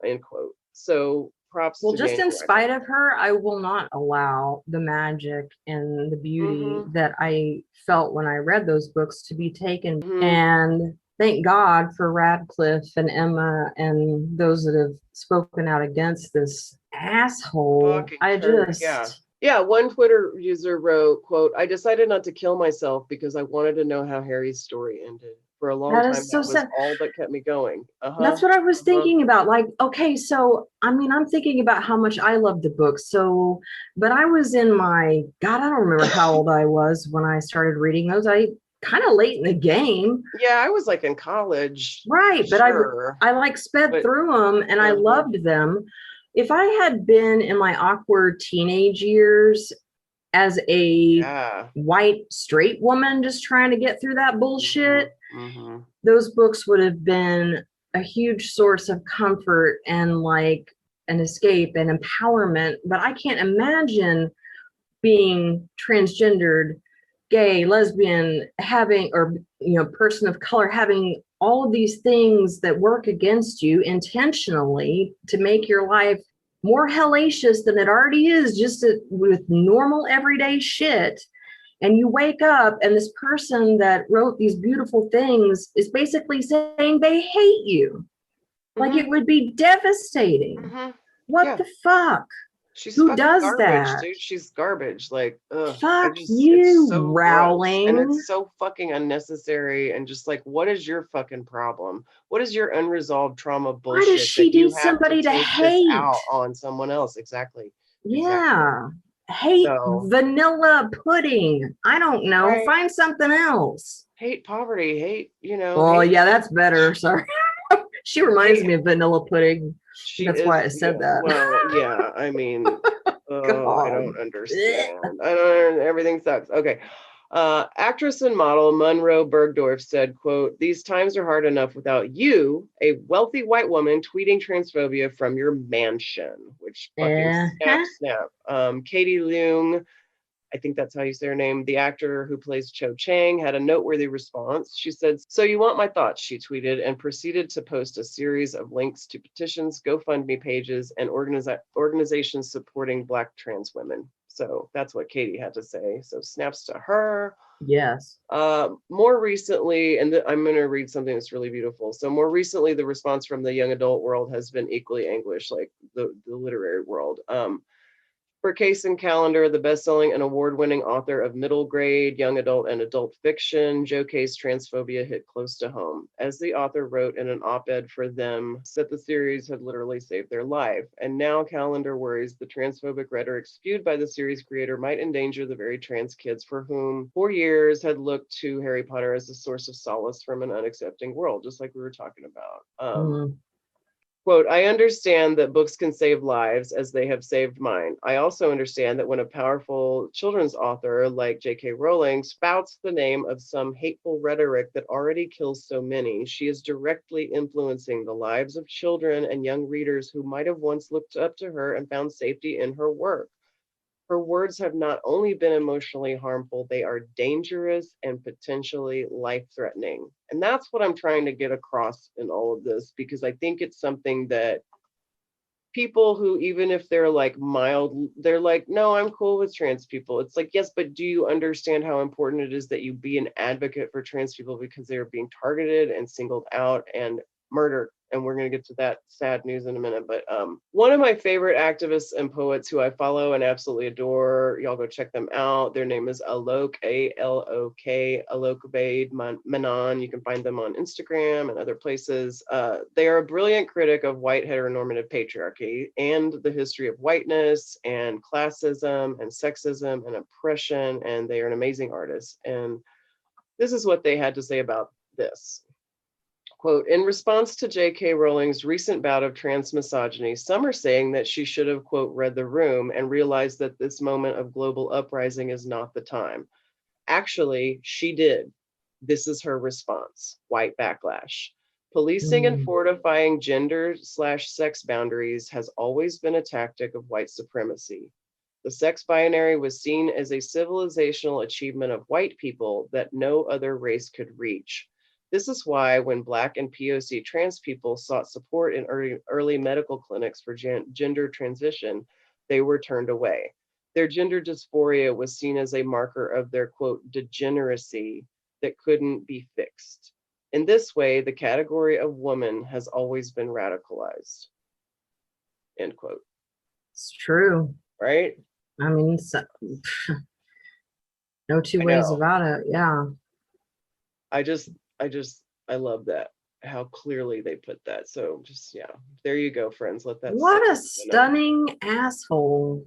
End quote. So props to just Daniel in spite of her, I will not allow the magic and the beauty that I felt when I read those books to be taken. And thank God for Radcliffe and Emma and those that have spoken out against this asshole. Yeah, one Twitter user wrote, quote, I decided not to kill myself because I wanted to know how Harry's story ended. For a long That time, is so that was sad. all that kept me going. That's what I was thinking about. Like, okay, so I mean, I'm thinking about how much I love the book. So, but I was in my, God, I don't remember how old I was when I started reading those. I kind of late in the game. Yeah, I was like in college. Right. But Sure. I like sped But- through them and I loved them. If I had been in my awkward teenage years as a white straight woman just trying to get through that bullshit, those books would have been a huge source of comfort and like an escape and empowerment. But I can't imagine being transgendered, gay, lesbian, having, or, you know, person of color, having all of these things that work against you intentionally to make your life more hellacious than it already is, just with normal everyday shit. And you wake up and this person that wrote these beautiful things is basically saying they hate you. Like, it would be devastating. What the fuck? She's Who fucking does garbage, that? dude. She's garbage. Like, ugh. Fuck it's you, so gross. Rowling. And it's so fucking unnecessary. And just like, what is your fucking problem? What is your unresolved trauma bullshit? Why does she that you need have somebody to take hate? this out on someone else? Exactly. Yeah. Hate vanilla pudding. I don't know. Right. Find something else. Hate poverty. Hate, you know. Oh, hate- yeah, that's better. Sorry. She reminds me of vanilla pudding. That's why I said that. Well, yeah, I mean, I don't understand. Everything sucks. Okay. Actress and model Monroe Bergdorf said, quote, "These times are hard enough without you, a wealthy white woman tweeting transphobia from your mansion," which fucking snap. Katie Leung, I think that's how you say her name, the actor who plays Cho Chang, had a noteworthy response. She said, "So you want my thoughts," she tweeted, and proceeded to post a series of links to petitions, GoFundMe pages, and organizations supporting Black trans women. So that's what Katie had to say. So snaps to her. Yes. More recently, and I'm going to read something that's really beautiful. So more recently, the response from the young adult world has been equally anguished, like the literary world. For Case and Calendar, the best-selling and award-winning author of middle grade, young adult, and adult fiction, Joe Case transphobia hit close to home. As the author wrote in an op-ed for them, that the series had literally saved their life. And now Calendar worries the transphobic rhetoric spewed by the series creator might endanger the very trans kids for whom, for years, had looked to Harry Potter as a source of solace from an unaccepting world, just like we were talking about. Quote, "I understand that books can save lives as they have saved mine. I also understand that when a powerful children's author like JK Rowling spouts the name of some hateful rhetoric that already kills so many, she is directly influencing the lives of children and young readers who might have once looked up to her and found safety in her work. Her words have not only been emotionally harmful, they are dangerous and potentially life-threatening." And that's what I'm trying to get across in all of this, because I think it's something that people who, even if they're like mild, they're like, "No, I'm cool with trans people." It's like, yes, but do you understand how important it is that you be an advocate for trans people, because they are being targeted and singled out and murdered? And we're going to get to that sad news in a minute. But one of my favorite activists and poets who I follow and absolutely adore, y'all go check them out. Their name is Alok, A-L-O-K, Alok Vaid Menon. You can find them on Instagram and other places. They are a brilliant critic of white heteronormative patriarchy and the history of whiteness and classism and sexism and oppression. And they are an amazing artist. And this is what they had to say about this. Quote, "In response to JK Rowling's recent bout of trans misogyny, some are saying that she should have, quote, read the room and realized that this moment of global uprising is not the time. Actually, she did. This is her response. White backlash. Policing and fortifying gender/sex boundaries has always been a tactic of white supremacy. The sex binary was seen as a civilizational achievement of white people that no other race could reach. This is why when Black and POC trans people sought support in early medical clinics for gender transition, they were turned away. Their gender dysphoria was seen as a marker of their, quote, degeneracy that couldn't be fixed. In this way, the category of woman has always been radicalized." End quote. It's true. Right? I mean, no two ways about it. Yeah. I just, I love that, how clearly they put that. So just, yeah, there you go, friends. Let that What a sink in. stunning asshole.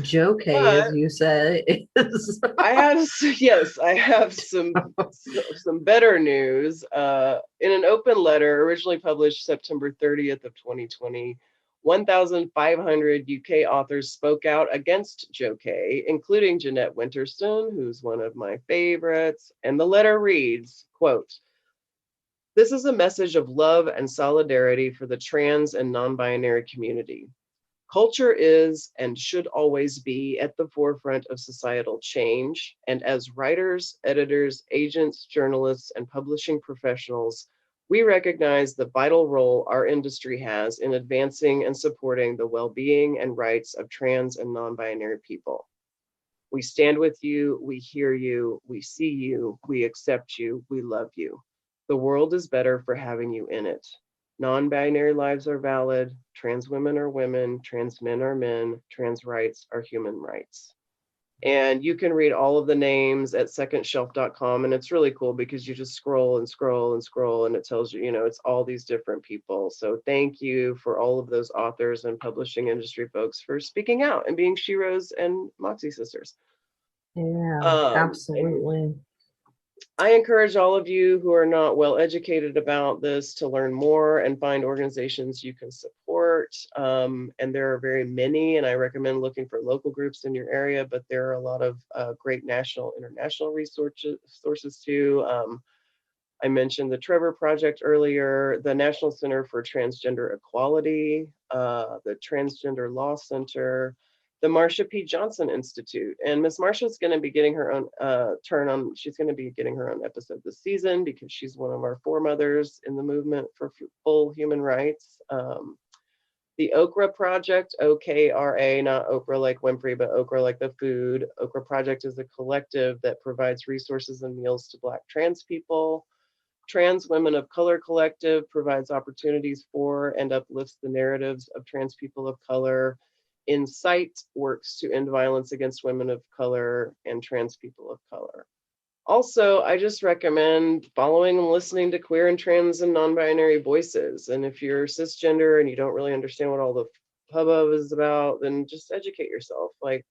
Joe K, But as you say, is. I have, yes, I have some better news. In an open letter originally published September 30th of 2020, 1,500 UK authors spoke out against Joe K, including Jeanette Winterston, who's one of my favorites. And the letter reads, quote, "This is a message of love and solidarity for the trans and non-binary community. Culture is and should always be at the forefront of societal change, and as writers, editors, agents, journalists, and publishing professionals, we recognize the vital role our industry has in advancing and supporting the well-being and rights of trans and non-binary people. We stand with you, we hear you, we see you, we accept you, we love you. The world is better for having you in it. Non-binary lives are valid, trans women are women, trans men are men, trans rights are human rights." And you can read all of the names at secondshelf.com, and it's really cool because you just scroll and scroll and scroll, and it tells you, it's all these different people. So thank you for all of those authors and publishing industry folks for speaking out and being Sheroes and Moxie sisters. Yeah, absolutely. I encourage all of you who are not well educated about this to learn more and find organizations you can support. And there are very many, and I recommend looking for local groups in your area, but there are a lot of great national, international sources too. I mentioned the Trevor Project earlier, the National Center for Transgender Equality, the Transgender Law Center, the Marsha P. Johnson Institute. And Miss Marsha's going to be getting her own she's going to be getting her own episode this season because she's one of our foremothers in the movement for full human rights. The Okra Project, OKRA, not Oprah like Winfrey, but Okra like the food. Okra Project is a collective that provides resources and meals to Black trans people. Trans Women of Color Collective provides opportunities for and uplifts the narratives of trans people of color. Incite works to end violence against women of color and trans people of color. Also, I just recommend following and listening to queer and trans and non-binary voices. And if you're cisgender and you don't really understand what all the hubbub is about, then just educate yourself. Like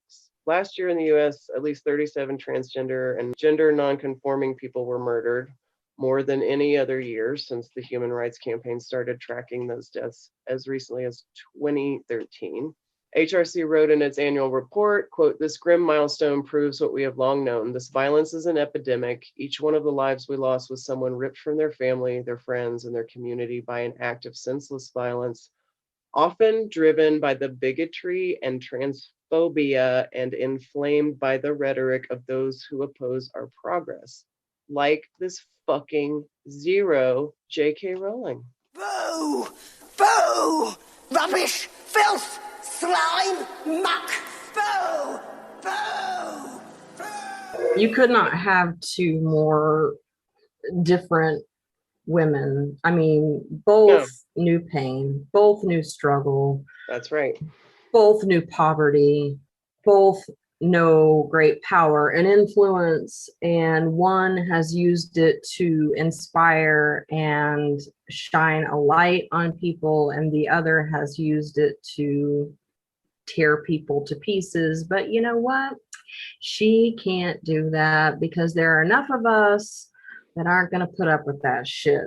last year in the US, at least 37 transgender and gender non-conforming people were murdered, more than any other year since the Human Rights Campaign started tracking those deaths as recently as 2013. HRC wrote in its annual report, quote, "This grim milestone proves what we have long known. This violence is an epidemic. Each one of the lives we lost was someone ripped from their family, their friends, and their community by an act of senseless violence, often driven by the bigotry and transphobia and inflamed by the rhetoric of those who oppose our progress. Like this fucking zero JK Rowling." Boo! Boo! Rubbish! Filth! Slime! Muck! Boo! Boo! Boo! You could not have two more different women. I mean, both knew pain, both knew struggle. That's right. Both knew poverty, both know great power and influence, and one has used it to inspire and shine a light on people, and the other has used it to tear people to pieces. But you know what? She can't do that because there are enough of us that aren't going to put up with that shit.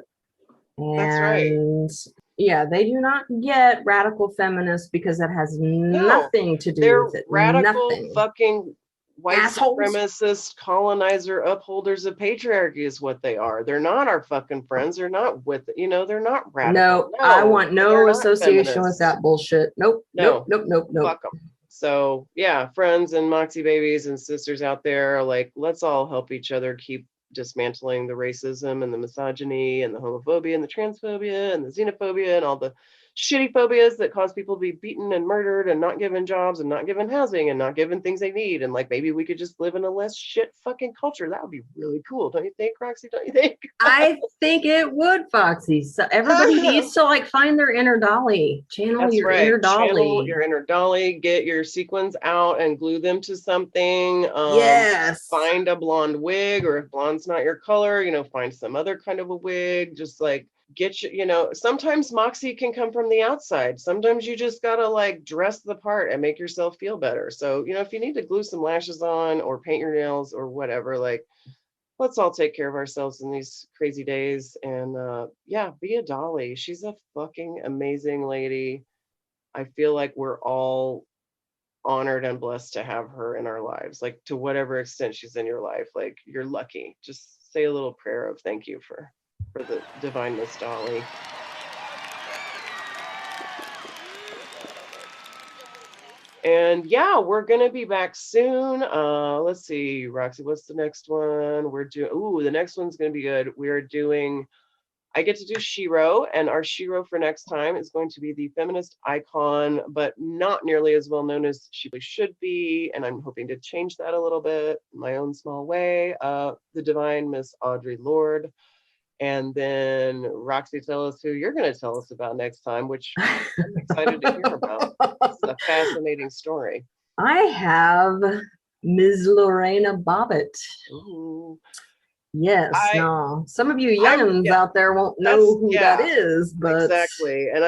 And That's right. yeah, they do not get radical feminists because that has nothing to do with it. Radical Nothing. fucking white Assholes. supremacist colonizer upholders of patriarchy is what they are. They're not our fucking friends. They're not with, they're not radical. No, I want no they're association not with that bullshit. Nope. No. Nope. Fuck them. So yeah, friends and Moxie babies and sisters out there, like, let's all help each other keep dismantling the racism and the misogyny and the homophobia and the transphobia and the xenophobia and all the shitty phobias that cause people to be beaten and murdered and not given jobs and not given housing and not given things they need. And like maybe we could just live in a less shit fucking culture. That would be really cool, don't you think, Roxie? Don't you think? I think it would, Foxy. So everybody needs to like find their inner Dolly. Channel That's your right. inner Dolly. Channel your inner Dolly. Get your sequins out and glue them to something. Yes. Find a blonde wig, or if blonde's not your color, you know, find some other kind of a wig. Just like get you, you know, sometimes Moxie can come from the outside. Sometimes you just gotta like dress the part and make yourself feel better. So, you know, if you need to glue some lashes on or paint your nails or whatever, like let's all take care of ourselves in these crazy days. And yeah, be a Dolly. She's a fucking amazing lady. I feel like we're all honored and blessed to have her in our lives, like to whatever extent she's in your life. Like you're lucky. Just say a little prayer of thank you for the divine Miss Dolly. And yeah, we're gonna be back soon. Let's see, Roxie, what's the next one? We're doing, ooh, the next one's gonna be good. We're doing, I get to do Shiro, and our Shiro for next time is going to be the feminist icon, but not nearly as well known as she should be. And I'm hoping to change that a little bit in my own small way. The divine Miss Audre Lorde. And then Roxie, tell us who you're going to tell us about next time, which I'm excited to hear about. It's a fascinating story. I have Ms. Lorena Bobbitt. Ooh. Yes, no. Some of you youngins out there won't know who that is, but exactly. And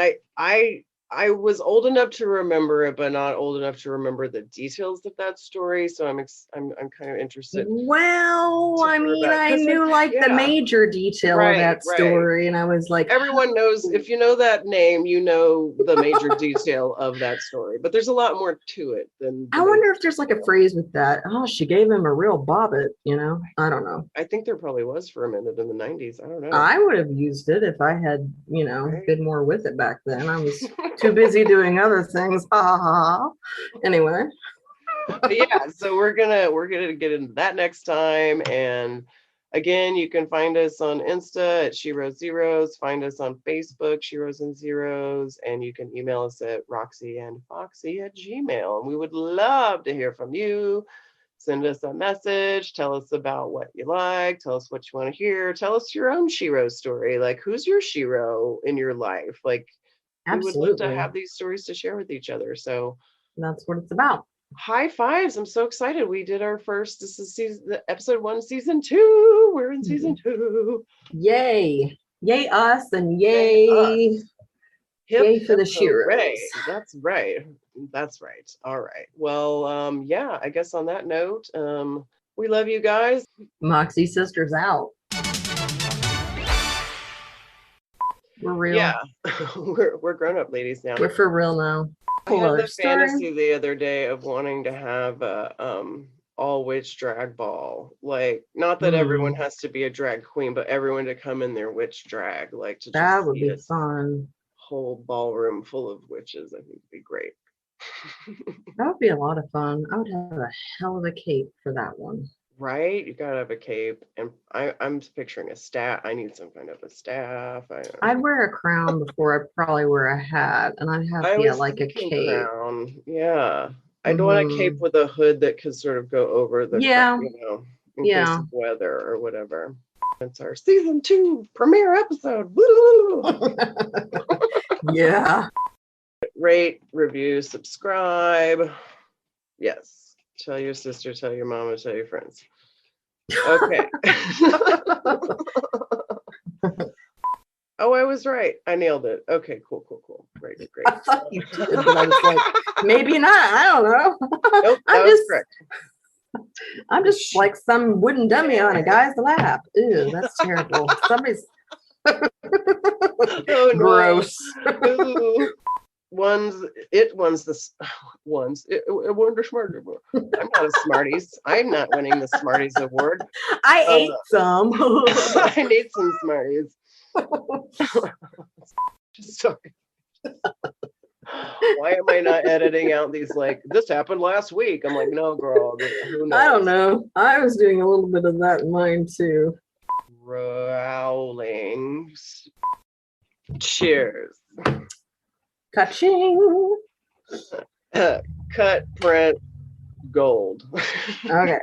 I was old enough to remember it, but not old enough to remember the details of that story. So I'm kind of interested. Well, I mean, I knew like the major detail of that story, and I was like, everyone knows, if you know that name, you know the major detail of that story. But there's a lot more to it than. I wonder if there's like a phrase with that. Oh, she gave him a real bobbit, you know? I don't know. I think there probably was for a minute in the 90s. I don't know. I would have used it if I had, you know, been more with it back then. I was too busy doing other things. Ha ha ha. Anyway. Yeah, so we're gonna get into that next time. And again, you can find us on Insta at Sheroes Zeros, find us on Facebook, Sheroes and Zeros, and you can email us at roxyandfoxy@gmail.com. And we would love to hear from you. Send us a message, tell us about what you like, tell us what you want to hear, tell us your own Shiro story. Like, who's your Shiro in your life? Like, absolutely. We would love to have these stories to share with each other. So that's what it's about. High fives. I'm so excited. We did our first, this is episode 1, season 2. We're in season 2. Yay. Yay us, and yay. Yay for the Shiros. That's right. That's right. All right. Well, yeah, I guess on that note, we love you guys. Moxie Sisters out. We're real. Yeah. we're grown-up ladies now. We're for real now. I had the fantasy the other day of wanting to have a all witch drag ball. Like, not that everyone has to be a drag queen, but everyone to come in their witch drag. Like, to that would be fun. Whole ballroom full of witches. I think would be great. That would be a lot of fun. I would have a hell of a cape for that one. Right? You gotta have a cape. And I'm picturing a staff. I need some kind of a staff. I'd wear a crown before I'd probably wear a hat, and I'd have like a cape. Crown. Yeah. I'd want a cape with a hood that could sort of go over the crown, you know, in case of weather or whatever. It's our season 2 premiere episode. Yeah. Rate, review, subscribe. Yes. Tell your sister, tell your mama, tell your friends. Okay. Oh, I was right. I nailed it. Okay, cool. Great. I thought you did, but I was like, maybe not. I don't know. Nope, that was correct. I'm just like some wooden dummy on a guy's lap. Ew, that's terrible. Somebody's oh, gross. No. It won the Smarties. I'm not a Smarties. I'm not winning the Smarties award. I ate some. I need some Smarties. Sorry. Why am I not editing out these, like, this happened last week? I'm like, no, girl. Who knows? I don't know. I was doing a little bit of that in mine too. Rowling. Cheers. Ka-ching. Cut, print, gold. Okay.